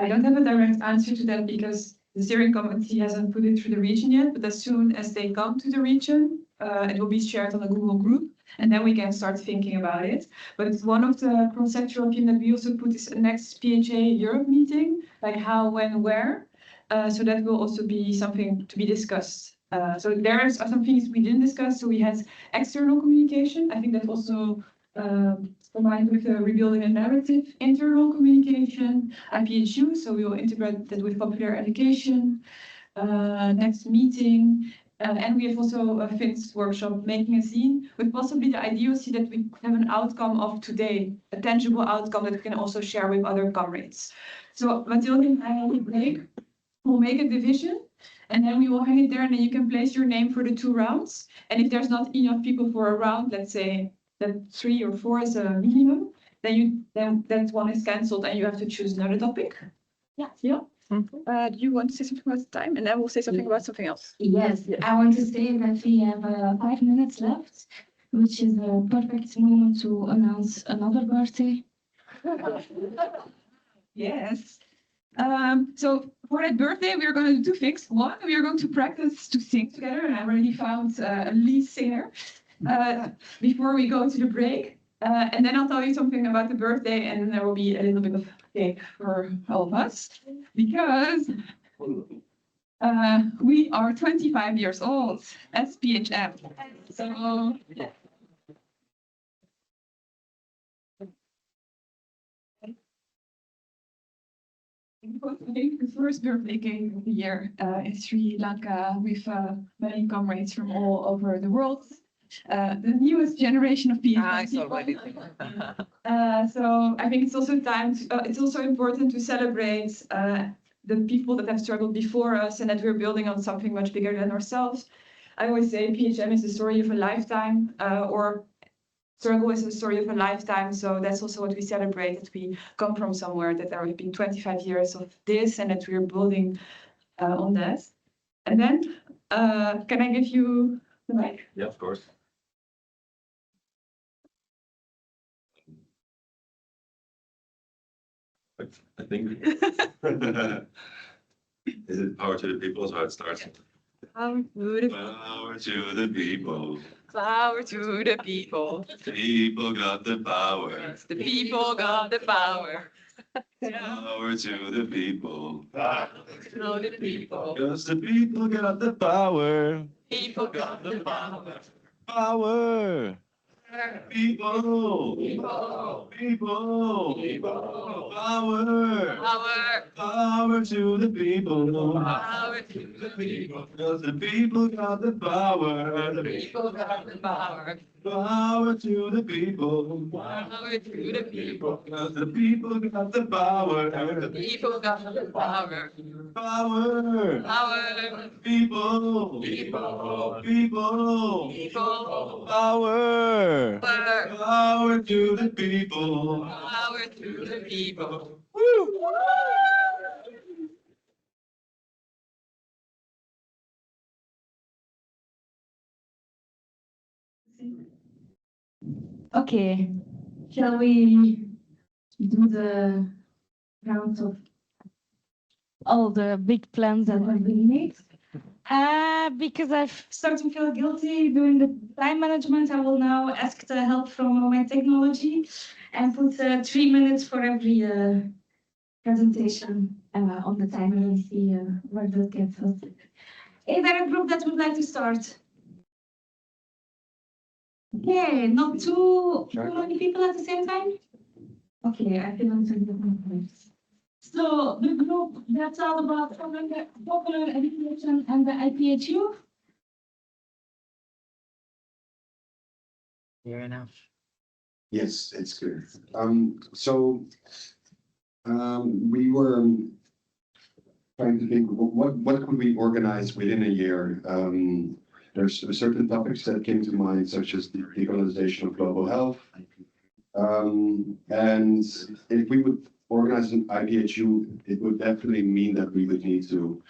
don't have a direct answer to that because the steering committee hasn't put it through the region yet, but as soon as they come to the region, it will be shared on a Google group, and then we can start thinking about it. But it's one of the conceptual things that we also put is next PHA Europe meeting, like how, when, where. So that will also be something to be discussed. So there are some things we didn't discuss. So we had external communication. I think that also combined with rebuilding a narrative, internal communication, IPHU, so we will integrate that with popular education, next meeting, and we have also a FINS workshop, making a scene, with possibly the idiocy that we have an outcome of today, a tangible outcome that we can also share with other comrades. So Mathilde and I will make a division, and then we will hang it there, and then you can place your name for the 2 rounds. And if there's not enough people for a round, let's say that 3 or 4 is a minimum, then that one is cancelled and you have to choose another topic. Yeah. Yeah. Do you want to say something about the time, and then we'll say something about something else? Yes, I want to say that we have 5 minutes left, which is a perfect moment to announce another birthday. Yes. So for that birthday, we are going to do 2 things. One, we are going to practice to sing together, and I already found a lead singer before we go to the break. And then I'll tell you something about the birthday, and then there will be a little bit of cake for all of us, because we are 25 years old as PHM. So the first birthday cake of the year in Sri Lanka with many comrades from all over the world. The newest generation of PHM people. So I think it's also time. It's also important to celebrate the people that have struggled before us, and that we're building on something much bigger than ourselves. I always say PHM is the story of a lifetime, or struggle is the story of a lifetime. So that's also what we celebrate, that we come from somewhere, that there have been 25 years of this, and that we're building on that. And then, can I give you the mic? Yeah, of course. I think. Is it power to the people? Is how it starts. Power to the Power to the people. power to the people. People got the power. The people got the power. Power to the people. To the people. Because the people got the power. People got the power. Power. People. People. People. People. Power. Power. Power to the people. Power to the people. Because the people got the power. The people got the power. Power to the people. Power to the people. Because the people got the power. The people got the power. Power. Power. People. People. People. People. Power. Power! Power to the people! Power to the people. Okay, shall we do the round of all the big plans that have been made? Because I've started to feel guilty doing the time management, I will now ask the help from my technology and put 3 minutes for every presentation on the timer and see where that gets us. Is there a group that would like to start? Okay, not too many people at the same time? Okay, I feel I'm doing different things. So the group that's all about popular education and the IPHU. Fair enough. Yes, it's clear. We were trying to think, what could we organize within a year? There's certain topics that came to mind, such as the decolonization of global health. And if we would organize an IPHU, it would definitely mean that we would need to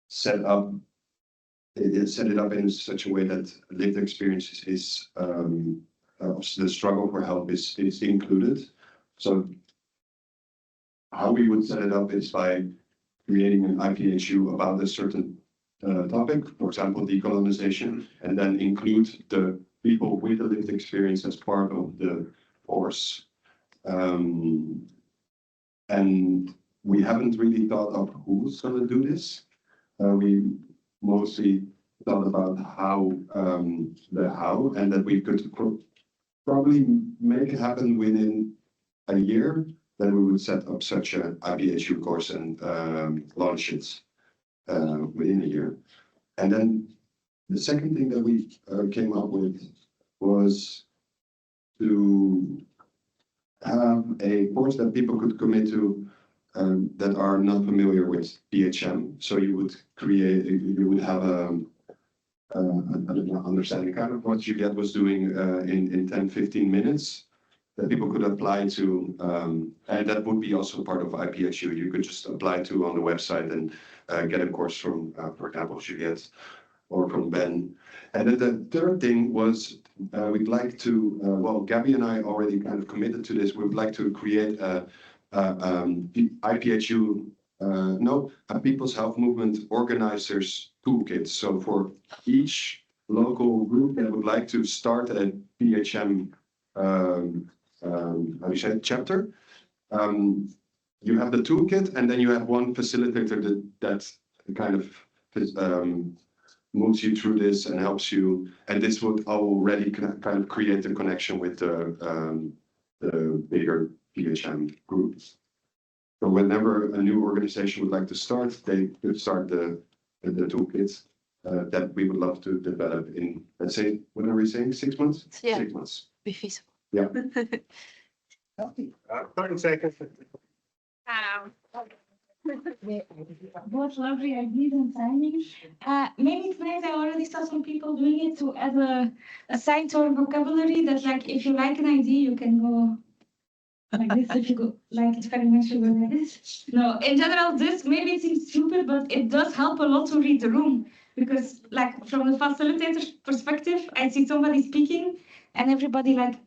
set it up in such a way that lived experience is the struggle for help is included. So how we would set it up is by creating an IPHU about a certain topic, for example, decolonization, and then include the people with the lived experience as part of the course. And we haven't really thought of who's going to do this. We mostly thought about the how, and that we could probably make it happen within a year. Then we would set up such an IPHU course and launch it within a year. And then the second thing that we came up with was to have a course that people could commit to that are not familiar with PHM. So you would have an understanding kind of what Juliette was doing in 10-15 minutes that people could apply to, and that would be also part of IPHU. You could just apply to on the website and get a course from, for example, Juliette or from Ben. And then the third thing was we'd like to, well, Gabby and I already kind of committed to this. We would like to create a IPHU, a People's Health Movement Organizers Toolkit. So for each local group that would like to start a PHM chapter, you have the toolkit, and then you have one facilitator that kind of moves you through this and helps you. And this would already kind of create a connection with the bigger PHM groups. So whenever a new organization would like to start, they could start the toolkits that we would love to develop in, let's say, what are we saying, 6 months? Yeah. 6 months. Be feasible. Yeah. 30 seconds. Both lovely ideas and timing. Maybe tonight I already saw some people doing it to add a sign to our vocabulary that, like, if you like an idea, you can go like this. If you go like it very much, you go like this. No, in general, this maybe it seems stupid, but it does help a lot to read the room. Because, like, from the facilitator's perspective, I see somebody speaking and everybody like,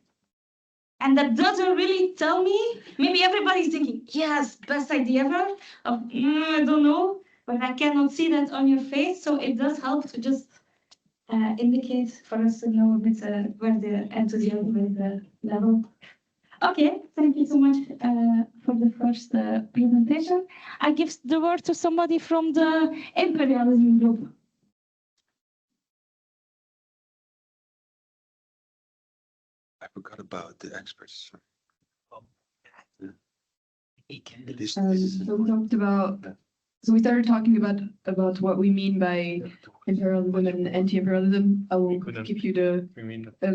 and that doesn't really tell me. Maybe everybody's thinking, yes, best idea ever. I don't know, but I cannot see that on your face. So it does help to just indicate for us to know a bit where the enthusiasm is the level. Okay, thank you so much for the first presentation. I give the word to somebody from the imperialism group. I forgot about the experts. So we talked about, so we started talking about what we mean by imperialism and anti-imperialism. I will give you the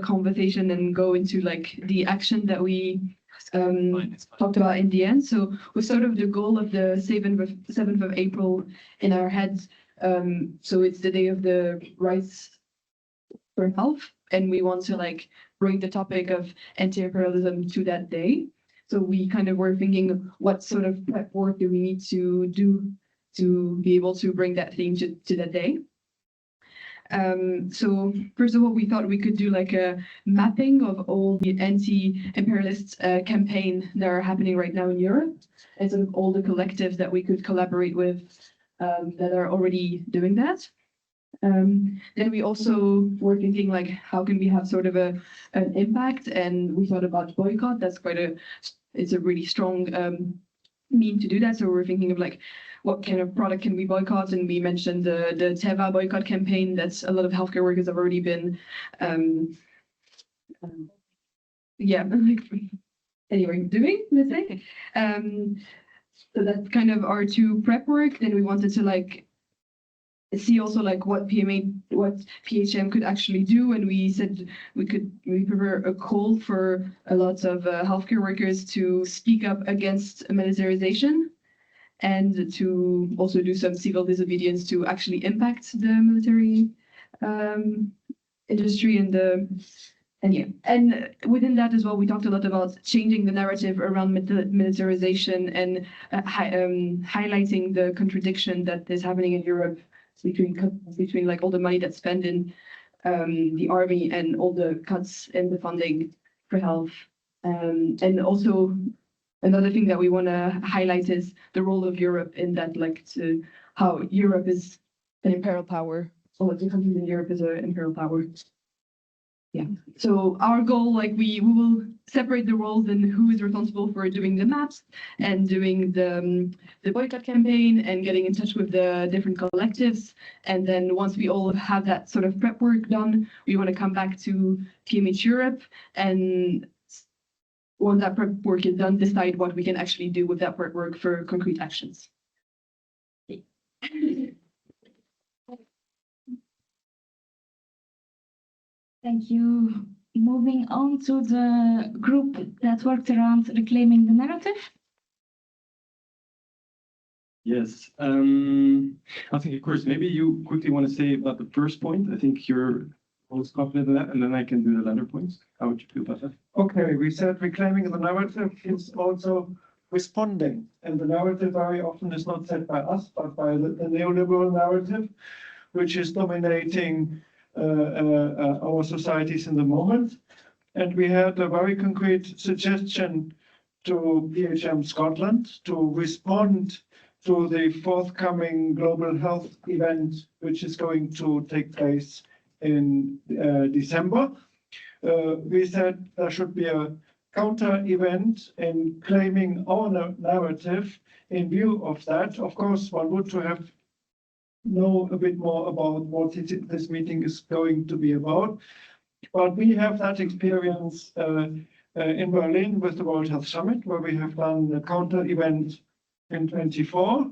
conversation and go into like the action that we talked about in the end. So with sort of the goal of the 7th of April in our heads. So it's the day of the rights for health, and we want to like bring the topic of anti-imperialism to that day. So we kind of were thinking, what sort of prep work do we need to do to be able to bring that theme to that day? So first of all, we thought we could do like a mapping of all the anti-imperialist campaign that are happening right now in Europe, and sort of all the collectives that we could collaborate with that are already doing that. Then we also were thinking like, how can we have sort of an impact? And we thought about boycott. That's it's a really strong mean to do that. So we're thinking of like, what kind of product can we boycott? And we mentioned the Teva boycott campaign that a lot of healthcare workers have already been, anyway, doing, let's say. So that's kind of our two prep work. Then we wanted to like see also like what PHM could actually do, and we said we prepare a call for a lot of healthcare workers to speak up against militarization, and to also do some civil disobedience to actually impact the military industry and within that as well, we talked a lot about changing the narrative around militarization and highlighting the contradiction that is happening in Europe between like all the money that's spent in the army and all the cuts in the funding for health. And also another thing that we want to highlight is the role of Europe in that, like to how Europe is an imperial power, or the countries in Europe is an imperial power. Yeah. So our goal, like we will separate the roles and who is responsible for doing the maps and doing the boycott campaign and getting in touch with the different collectives. And then once we all have that sort of prep work done, we want to come back to PMH Europe, and once that prep work is done, decide what we can actually do with that prep work for concrete actions. Thank you. Moving on to the group that worked around reclaiming the narrative. Yes, I think, of course, maybe you quickly want to say about the first point. I think you're most confident in that, and then I can do the latter points. How would you feel about that? Okay, we said reclaiming the narrative is also responding, and the narrative very often is not set by us, but by the neoliberal narrative, which is dominating our societies in the moment. And we had a very concrete suggestion to PHM Scotland to respond to the forthcoming global health event, which is going to take place in December. We said there should be a counter event in claiming our narrative in view of that. Of course, one would to have know a bit more about what this meeting is going to be about. But we have that experience in Berlin with the World Health Summit, where we have done a counter event in 24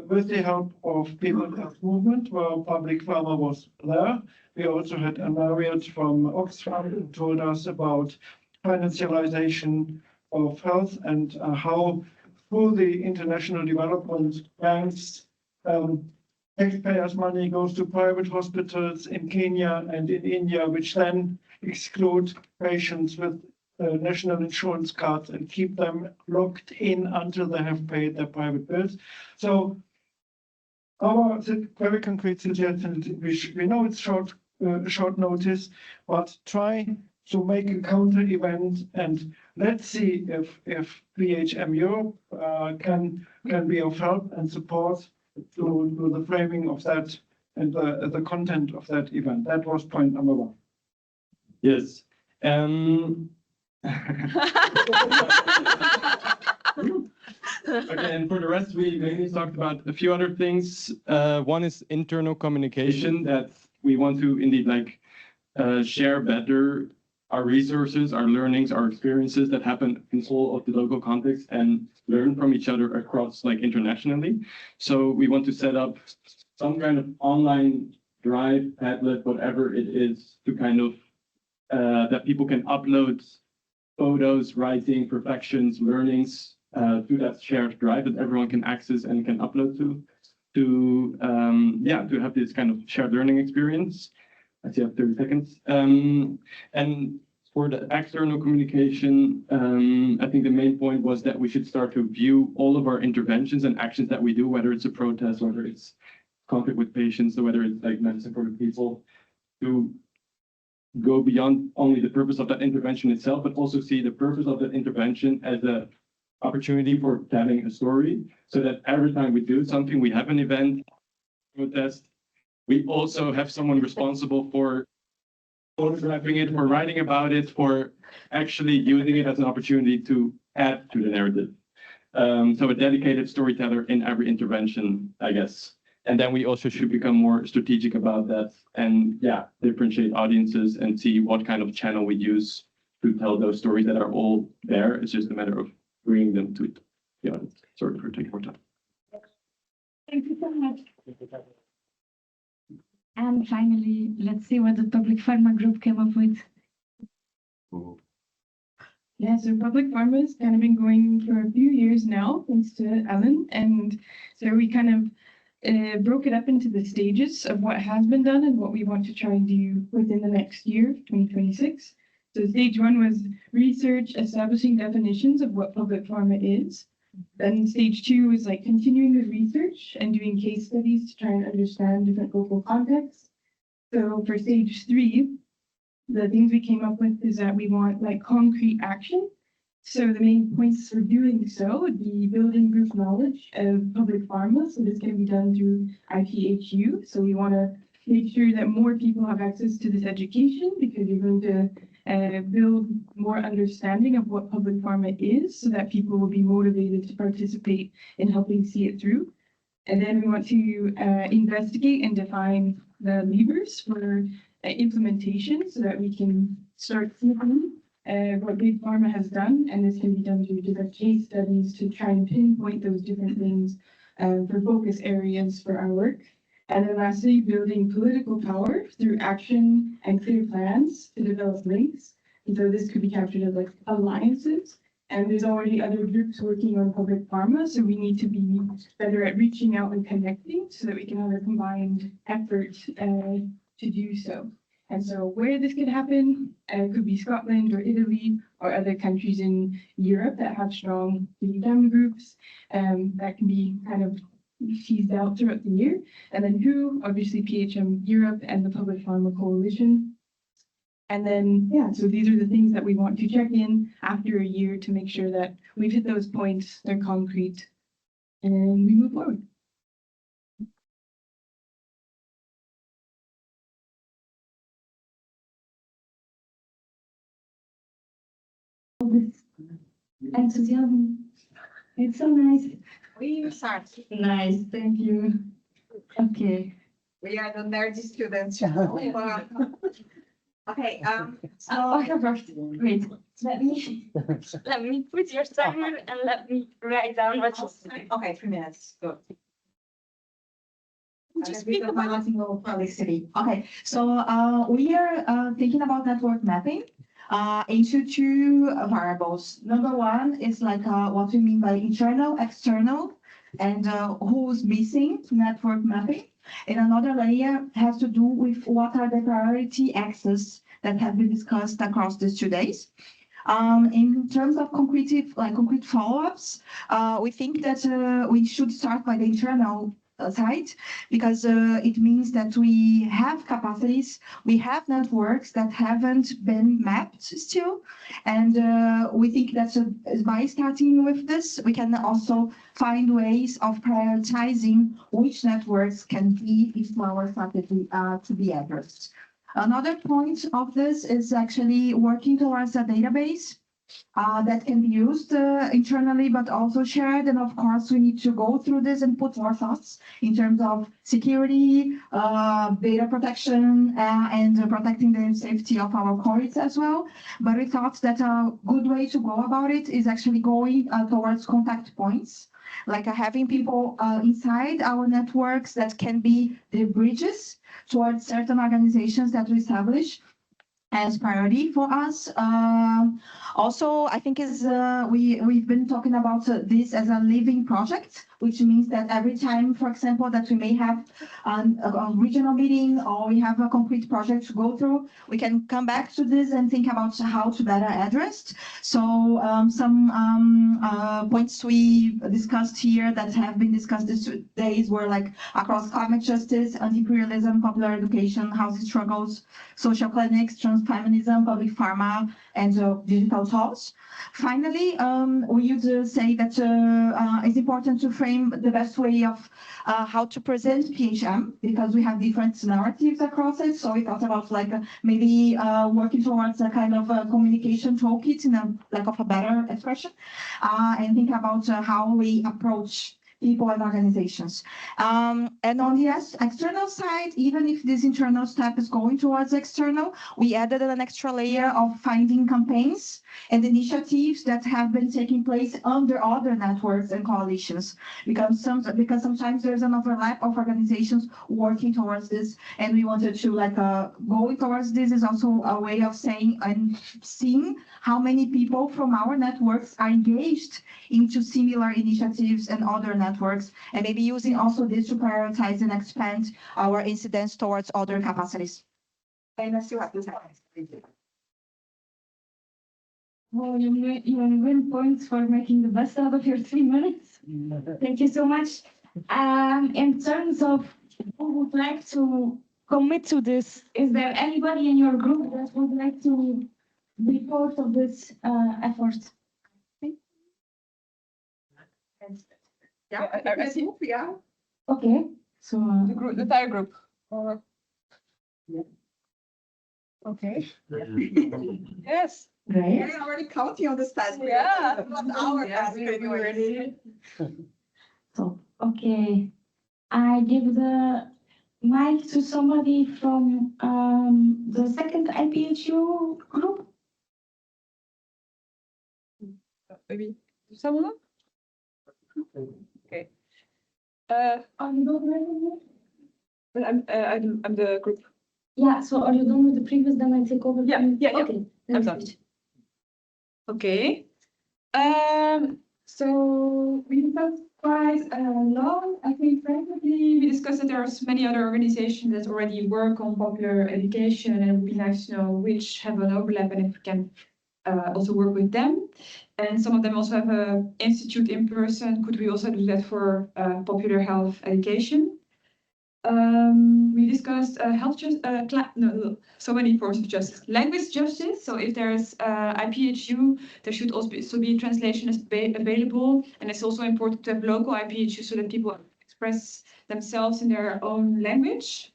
with the help of People's Health Movement, where Public Pharma was there. We also had a Marriott from Oxfam who told us about financialization of health and how through the international development banks, taxpayers' money goes to private hospitals in Kenya and in India, which then exclude patients with national insurance cards and keep them locked in until they have paid their private bills. So our very concrete suggestion, we know it's short notice, but try to make a counter event, and let's see if PHM Europe can be of help and support to the framing of that and the content of that event. That was point number one. Yes. Okay, and for the rest, we mainly talked about a few other things. One is internal communication, that we want to indeed like share better our resources, our learnings, our experiences that happen in all of the local context and learn from each other across like internationally. So we want to set up some kind of online drive, Padlet, whatever it is, to kind of that people can upload photos, writing, perfections, learnings to that shared drive that everyone can access and can upload to have this kind of shared learning experience. I see I have 30 seconds. And for the external communication, I think the main point was that we should start to view all of our interventions and actions that we do, whether it's a protest, whether it's contact with patients, or whether it's like medicine for the people, to go beyond only the purpose of that intervention itself, but also see the purpose of that intervention as an opportunity for telling a story, so that every time we do something, we have an event, protest, we also have someone responsible for photographing it, for writing about it, for actually using it as an opportunity to add to the narrative. So a dedicated storyteller in every intervention, I guess. And then we also should become more strategic about that and differentiate audiences and see what kind of channel we use to tell those stories that are all there. It's just a matter of bringing them to the audience. Sorry for taking more time. Thank you so much. And finally, let's see what the Public Pharma Group came up with. Yeah, so Public Pharma has kind of been going for a few years now, thanks to Ellen. And so we kind of broke it up into the stages of what has been done and what we want to try and do within the next year, 2026. So stage one was research, establishing definitions of what public pharma is. Then stage two was like continuing with research and doing case studies to try and understand different local contexts. So for stage three, the things we came up with is that we want like concrete action. So the main points for doing so would be building group knowledge of public pharma. So this can be done through IPHU. So we want to make sure that more people have access to this education, because you're going to build more understanding of what public pharma is, so that people will be motivated to participate in helping see it through. And then we want to investigate and define the levers for implementation, so that we can start seeing what big pharma has done. And this can be done through different case studies to try and pinpoint those different things for focus areas for our work. And then lastly, building political power through action and clear plans to develop links. And so this could be captured as like alliances. And there's already other groups working on public pharma, so we need to be better at reaching out and connecting so that we can have a combined effort to do so. And so where this could happen could be Scotland or Italy or other countries in Europe that have strong PHM groups that can be kind of teased out throughout the year. And then who, obviously PHM Europe and the Public Pharma Coalition. And then, so these are the things that we want to check in after a year to make sure that we've hit those points, they're concrete, and we move forward. Enthusiasm. It's so nice. We start. Nice, thank you. Okay. We are the nerdy students. Okay, Okay, first, wait, let me put your timer and let me write down what you said. Okay, 3 minutes, go. Just speak about publicity. Okay, so we are thinking about network mapping into two variables. Number one is like what we mean by internal, external, and who's missing network mapping. And another layer has to do with what are the priority axes that have been discussed across these 2 days. In terms of concrete follow-ups, we think that we should start by the internal side, because it means that we have capacities, we have networks that haven't been mapped still, and we think that by starting with this, we can also find ways of prioritizing which networks can be into our strategy to be addressed. Another point of this is actually working towards a database that can be used internally, but also shared. And of course, we need to go through this and put our thoughts in terms of security, data protection, and protecting the safety of our colleagues as well. But we thought that a good way to go about it is actually going towards contact points, like having people inside our networks that can be the bridges towards certain organizations that we establish. as priority for us. Also, I think we've been talking about this as a living project, which means that every time, for example, that we may have a regional meeting or we have a concrete project to go through, we can come back to this and think about how to better address. So some points we discussed here that have been discussed these days were like across climate justice, anti-imperialism, popular education, housing struggles, social clinics, transfeminism, public pharma, and digital tools. Finally, we would say that it's important to frame the best way of how to present PHM, because we have different narratives across it. So we thought about like maybe working towards a kind of a communication toolkit in a lack of a better expression, and think about how we approach people and organizations. And on the external side, even if this internal step is going towards external, we added an extra layer of finding campaigns and initiatives that have been taking place under other networks and coalitions, because sometimes there's an overlap of organizations working towards this, and we wanted to like going towards this is also a way of saying and seeing how many people from our networks are engaged into similar initiatives and other networks, and maybe using also this to prioritize and expand our incidence towards other capacities. And I still have this. Well, you win points for making the best out of your 3 minutes. Thank you so much. In terms of who would like to commit to this, is there anybody in your group that would like to be part of this effort? Yeah, I see. Yeah. Okay, so The group, the entire group. Or okay. Yes. Great. We're already counting on this task. Yeah. Not our task we anyway. ready. So, okay, I give the mic to somebody from the second IPHU group. Maybe someone? Okay. Are you done with But I'm the group. Yeah, so are you done with the previous, then I take over? Yeah. Okay, I'm then done. switch. Okay. So we felt quite long. I think frankly, we discussed that there are many other organizations that already work on popular education, and it would be nice to know which have an overlap and if we can also work with them. And some of them also have an institute in person. Could we also do that for popular health education? We discussed health justice, so many forms of justice. Language justice, so if there's IPHU, there should also be translation available. And it's also important to have local IPHU so that people express themselves in their own language.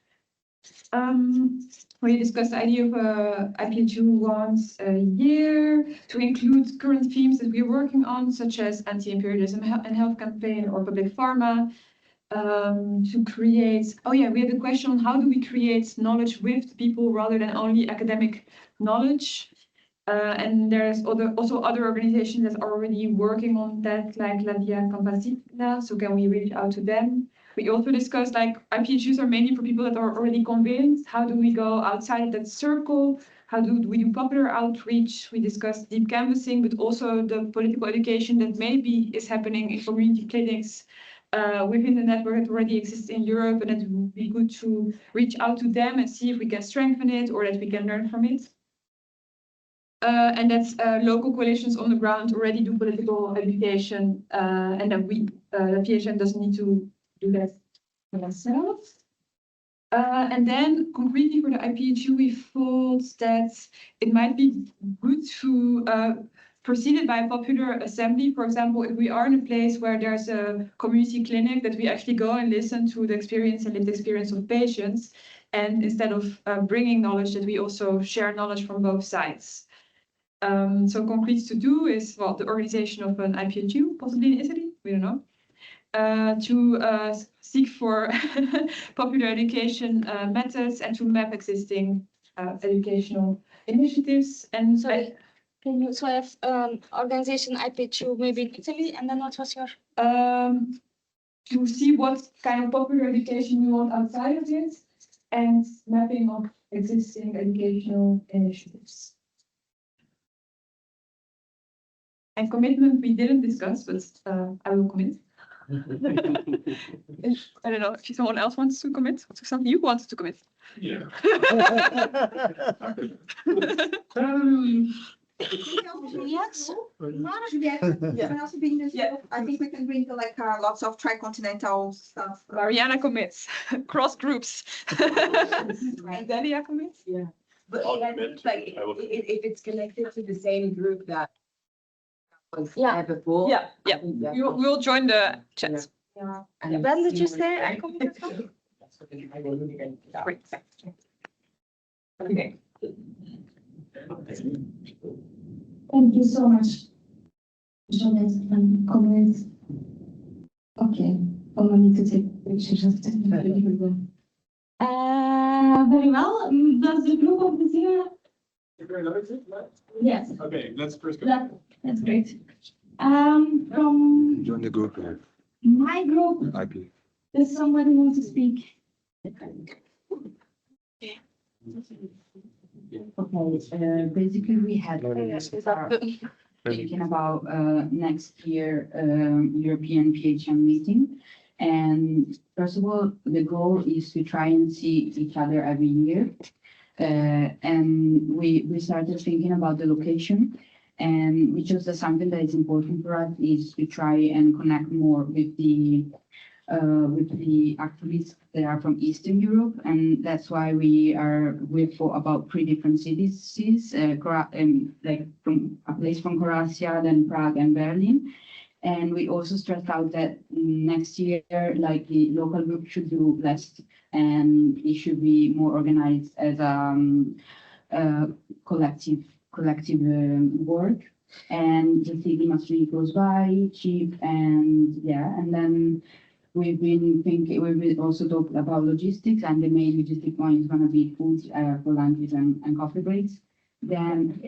We discussed the idea of IPHU once a year to include current themes that we're working on, such as anti-imperialism and health campaign or public pharma. To create, we had a question on how do we create knowledge with people rather than only academic knowledge. And there's also other organizations that are already working on that, like La Via Campesina, so can we reach out to them? We also discussed like IPHUs are mainly for people that are already convinced. How do we go outside that circle? How do we do popular outreach? We discussed deep canvassing, but also the political education that maybe is happening in community clinics within the network that already exists in Europe, and it would be good to reach out to them and see if we can strengthen it or that we can learn from it. And that's local coalitions on the ground already do political education, and that the PHM doesn't need to do that for themselves. And then concretely for the IPHU, we thought that it might be good to proceed it by a popular assembly. For example, if we are in a place where there's a community clinic, that we actually go and listen to the experience and lived experience of patients. And instead of bringing knowledge, that we also share knowledge from both sides. So concrete to do is, well, the organization of an IPHU, possibly in Italy, we don't know, to seek for popular education methods and to map existing educational initiatives. And can you have organization IPHU maybe in Italy, and then what was your? To see what kind of popular education we want outside of it, and mapping of existing educational initiatives. And commitment we didn't discuss, but I will commit. I don't know if someone else wants to commit to something you wanted to commit. Yeah. Yes. Can also be in this. I think we can bring like lots of tricontinental stuff. Mariana commits, cross groups. And Delia commits. Yeah. But I'll I commit. think like I will if it's connected to the same group that was Yeah. there before. Yeah, yeah. I think that- We'll join the chat. Yeah. and When did see you what- say I committed? Great. Okay. Thank you so much. Jeanette and comments. Okay, oh, I need to take pictures of them. Very well. Does the group of the Zia? Yes. Okay, let's first go. That's great. From Join the group. my group, IP. does somebody want to speak? Okay, basically we had thinking about next year European PHM meeting. And first of all, the goal is to try and see each other every year. And we started thinking about the location, and we chose that something that is important for us is to try and connect more with the activists that are from Eastern Europe, and that's why we've thought about 3 different cities, like from a place from Croatia, then Prague and Berlin. And we also stressed out that next year, like the local group should do less, and it should be more organized as a collective work. And the city must be close by, cheap, and yeah, and then we've been also talked about logistics, and the main logistic point is going to be food for lunches and coffee breaks. Then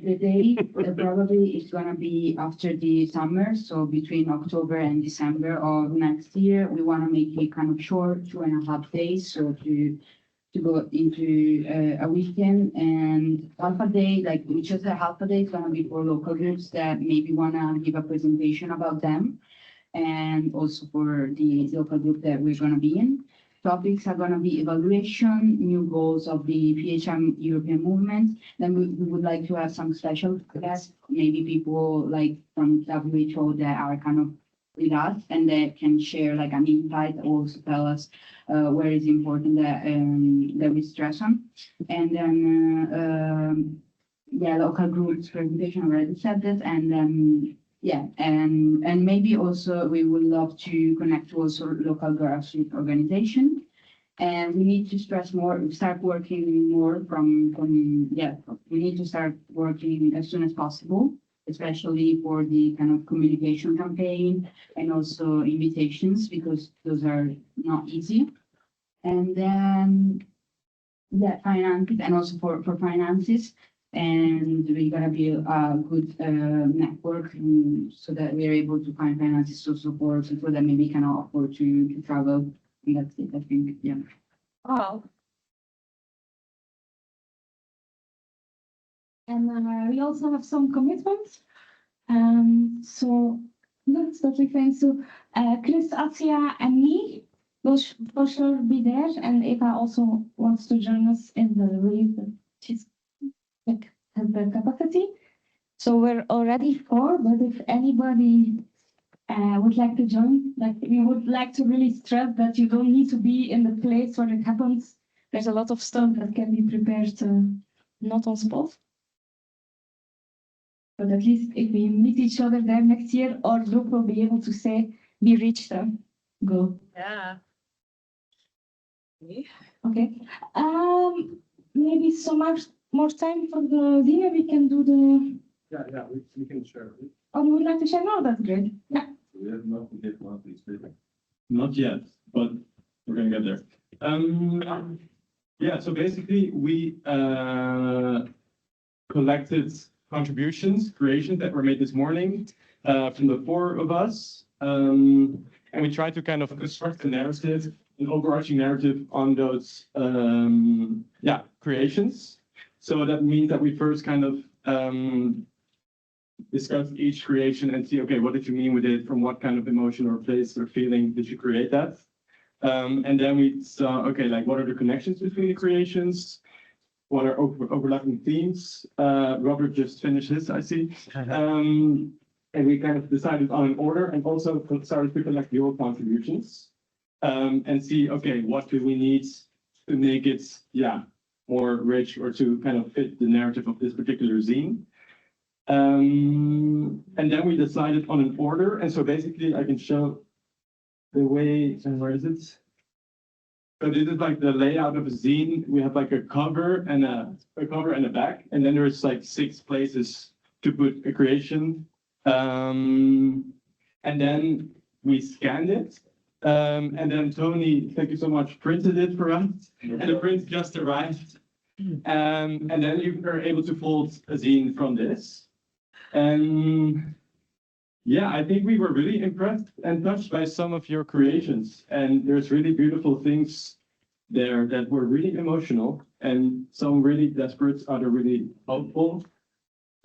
the date probably is going to be after the summer, so between October and December of next year. We want to make it kind of short, 2.5 days, so to go into a weekend, and half a day, like just a half a day is going to be for local groups that maybe want to give a presentation about them, and also for the local group that we're going to be in. Topics are going to be evaluation, new goals of the PHM European movement. Then we would like to have some special guests, maybe people like from WHO that are kind of with us and that can share like an insight, also tell us where is important that we stress on. And then yeah, local groups presentation, already said that, and then yeah, and maybe also we would love to connect to also local grassroots organization. And we need to stress more, start working more yeah, we need to start working as soon as possible, especially for the kind of communication campaign and also invitations, because those are not easy. And then, yeah, finances, and also for finances. And we're gonna be a good network, so that we're able to find finances to support people that maybe cannot afford to travel. And that's it, I think, yeah. Wow. And we also have some commitments. So that's totally fine. So Chris, Asia, and me will for sure be there, and Eva also wants to join us in the way that she's like has the capacity. So we're already 4, but if anybody would like to join, like we would like to really stress that you don't need to be in the place where it happens. There's a lot of stuff that can be prepared not on spot. But at least if we meet each other there next year, our group will be able to say, we reached them. Go. Yeah. Okay. Maybe so much more time for the dinner. We can do the. Yeah, we can share. Oh, you would like to share now? That's great. Yeah. We have not yet one, please. Not yet, but we're gonna get there. Yeah, so basically we collected contributions, creations that were made this morning from the 4 of us. And we tried to kind of construct a narrative an overarching narrative on those creations. So that means that we first kind of discuss each creation and see, okay, what did you mean with it? From what kind of emotion or place or feeling did you create that? And then we saw, okay, like what are the connections between the creations? What are overlapping themes? Robert just finished his, I see. And we kind of decided on an order and also started to collect your contributions and see, okay, what do we need to make it, more rich or to kind of fit the narrative of this particular zine. And then we decided on an order. And so basically I can show the way, and where is it? So this is like the layout of a zine. We have like a cover and a back, and then there's like 6 places to put a creation. And then we scanned it. And then Tony, thank you so much, printed it for us. And the print just arrived. And then you are able to fold a zine from this. And yeah, I think we were really impressed and touched by some of your creations. And there's really beautiful things there that were really emotional, and some really desperate, other really hopeful.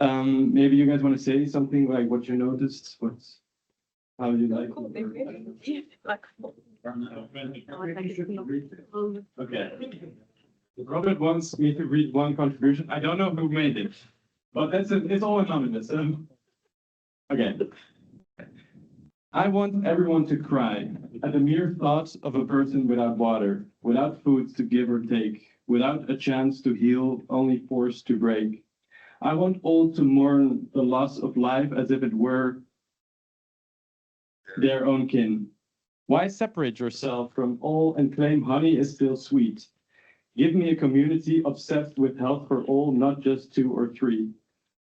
Maybe you guys want to say something like what you noticed, how you like it. Okay. Robert wants me to read one contribution. I don't know who made it, but it's all anonymous. Okay. I want everyone to cry at the mere thought of a person without water, without food to give or take, without a chance to heal, only forced to break. I want all to mourn the loss of life as if it were their own kin. Why separate yourself from all and claim honey is still sweet? Give me a community obsessed with health for all, not just 2 or 3.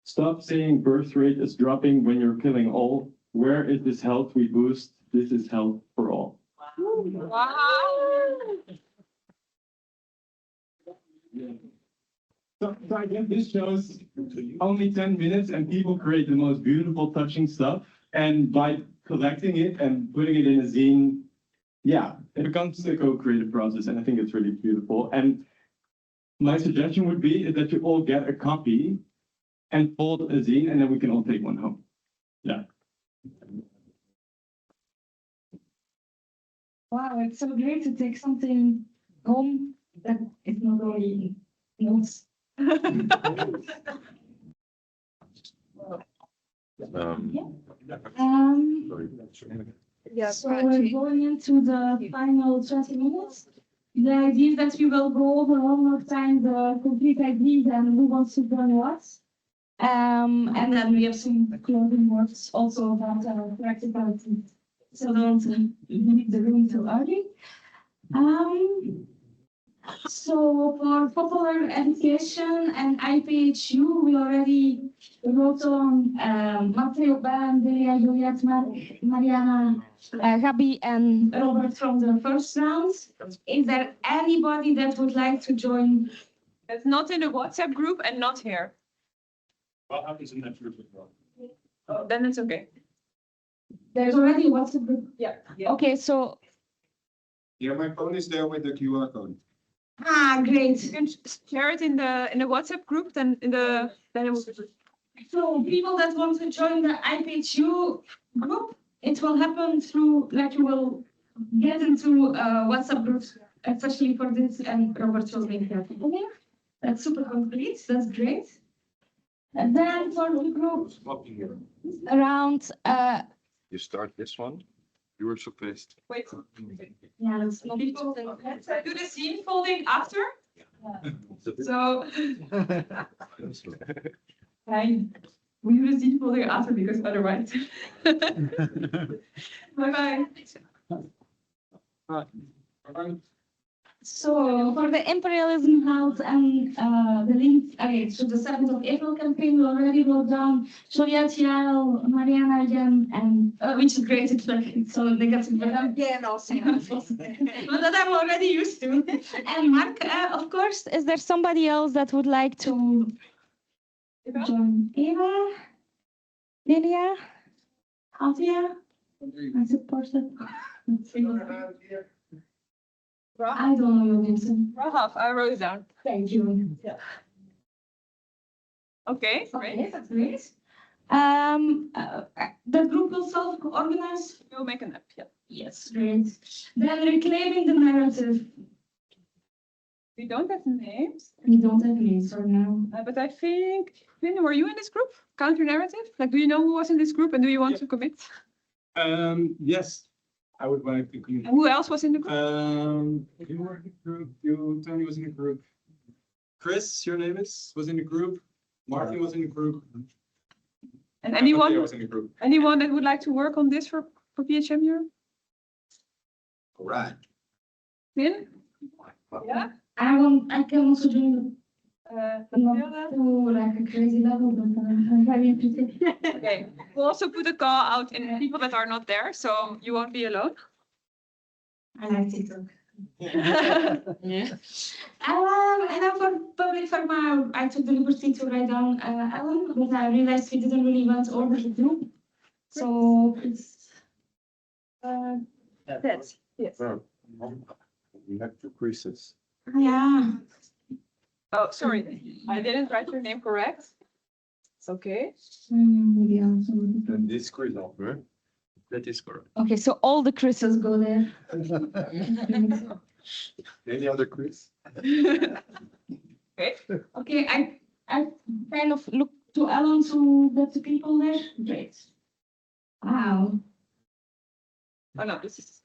Stop saying birth rate is dropping when you're killing all. Where is this health we boost? This is health for all. Wow. So I guess this shows only 10 minutes and people create the most beautiful, touching stuff. And by collecting it and putting it in a zine, it becomes a co-creative process. And I think it's really beautiful. And my suggestion would be is that you all get a copy and fold a zine, and then we can all take one home. Yeah. Wow, it's so great to take something home that is not only notes. So we're going into the final 20 minutes. The idea is that we will go over one more time the complete ideas and who wants to join what. And then we have some closing words also about practicality. So don't leave the room too early. So for popular education and IPHU, we already wrote on Matteo, Ben, Delia, Juliet, Mariana, Gabi, and Robert from the first round. Is there anybody that would like to join? It's not in the WhatsApp group and not here. What happens in that group as well? Oh, then it's okay. There's already a WhatsApp group. Yeah. Okay, so. Yeah, my phone is there with the QR code. Ah, great. You can share it in the WhatsApp group, then it will. So people that want to join the IPHU group, it will happen through, like you will get into WhatsApp groups, especially for this, and Robert will make that. Okay, that's super complete. That's great. And then for the group around. You start this one. You were supposed. Wait. Yeah, that's not. Let's do the scene folding after. So. Fine. We will see folding after because otherwise. Bye bye. So for the imperialism house and the link, okay, so the 7th of April campaign, we already wrote down Juliet, Yael, Mariana again, and which is great. It's like it's so negative, but but that I'm already used to. And Mark, of course, is there somebody else that would like to join? Eva, Lilia, Althea, I support that. I don't know your name, so Rahaf, I wrote it down. thank you. Okay, Okay, that's great. The group will self-organize. We'll make an app, yeah. Yes, great. Then reclaiming the narrative. We don't have names, We don't have names for now. but I think, Finn, were you in this group? Counter narrative? Like, do you know who was in this group and do you want to commit? Yes, I would like to. And who else was in the group? You were in the group. Tony was in the group. Chris, your name was in the group. Martin was in the group. And Matteo anyone, was in the group. anyone that would like to work on this for PHM Europe? All right. Finn? Yeah? I can also do not to like a crazy level, but I'm very interested. Okay, we'll also put a call out in people that are not there, so you won't be alone. I like TikTok. Yeah. And then for public pharma, I took the liberty to write down Ellen, but I realized we didn't really want to order the group. So it's That's, yes. We have two Chris's. yeah. Oh, sorry, I didn't write your name correct. It's okay. Maybe also. And this Chris over. That is correct. Okay, so all the Chris's go there. Any other Chris? Okay. Okay, I kind of look to Ellen to get the people there. Great. Wow. Oh no, this is.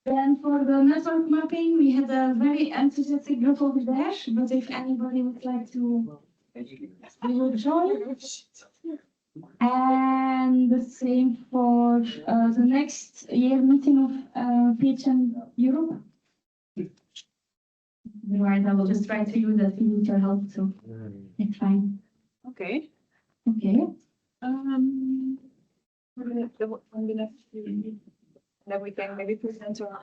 Then for the network mapping, we had a very enthusiastic group over there, but if anybody would like to, we will join. And the same for the next year meeting of PHM Europe. Right, I will just write to you that we need your help, so it's fine. Okay. Okay. For the next that we can maybe present or.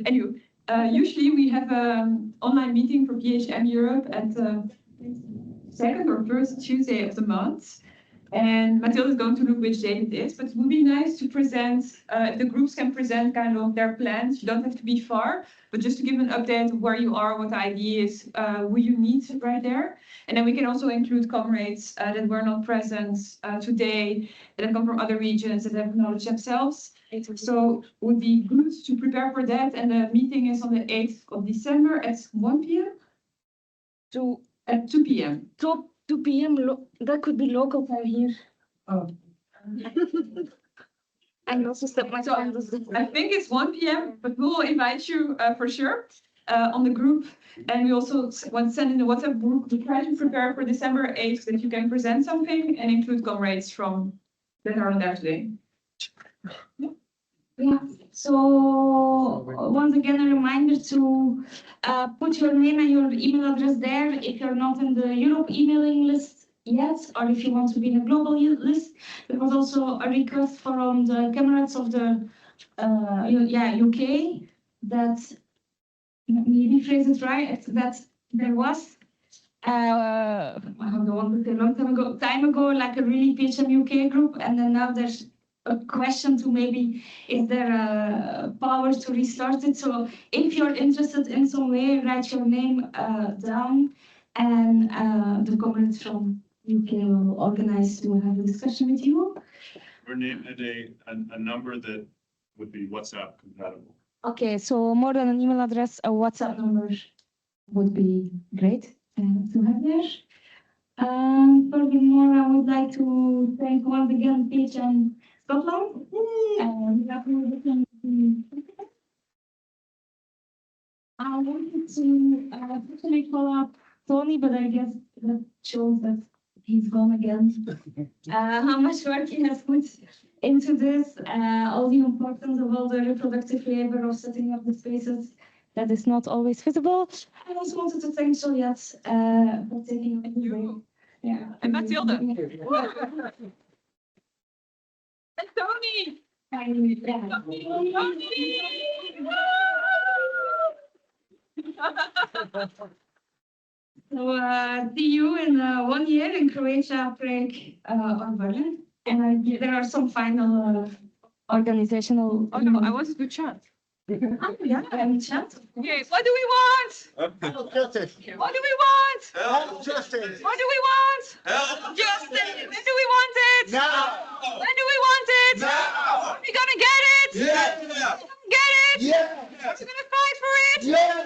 Anyway, usually we have an online meeting for PHM Europe at the second or first Tuesday of the month. And Mathilde is going to look which date it is, but it would be nice to present, if the groups can present kind of their plans. You don't have to be far, but just to give an update of where you are, what the idea is, who you meet right there. And then we can also include comrades that were not present today, that come from other regions that have knowledge themselves. So it would be good to prepare for that. And the meeting is on the 8th of December at 1 p.m. At 2 p.m. 2 p.m. That could be local time here. Oh. I also step my So I think it's 1 p.m., but we will invite you for sure on the group. And we also want to send in the WhatsApp group to try to prepare for December 8th that you can present something and include comrades from that are not there today. Yeah, so once again, a reminder to put your name and your email address there if you're not in the Europe emailing list yet, or if you want to be in a global list. There was also a request from the comrades of the UK that, let me rephrase it right, that there was I don't want to say a long time ago, like a really PHM UK group, and then now there's a question to maybe is there a power to restart it. So if you're interested in some way, write your name down, and the comrades from UK will organize to have a discussion with you. Or name a number that would be WhatsApp compatible. Okay, so more than an email address, a WhatsApp number would be great to have there. Furthermore, I would like to thank once again PHM Scotland. I wanted to actually call up Tony, but I guess that shows that he's gone again. How much work he has put into this, all the importance of all the reproductive labor of setting up the spaces that is not always visible. I also wanted to thank Juliette for taking up the day. Yeah. And Mathilde. And Tony. So see you in 1 year in Croatia, Prague, or Berlin. And there are some final organizational. Oh no, I wanted to chat. Yeah, chat. Okay, what do we want? Justice. What do we want? Justice. What do we want? Justice. When do we want it? Now. When do we want it? Now. We gonna get it? Yeah. Get it? Yeah. We're gonna fight for it? Yeah.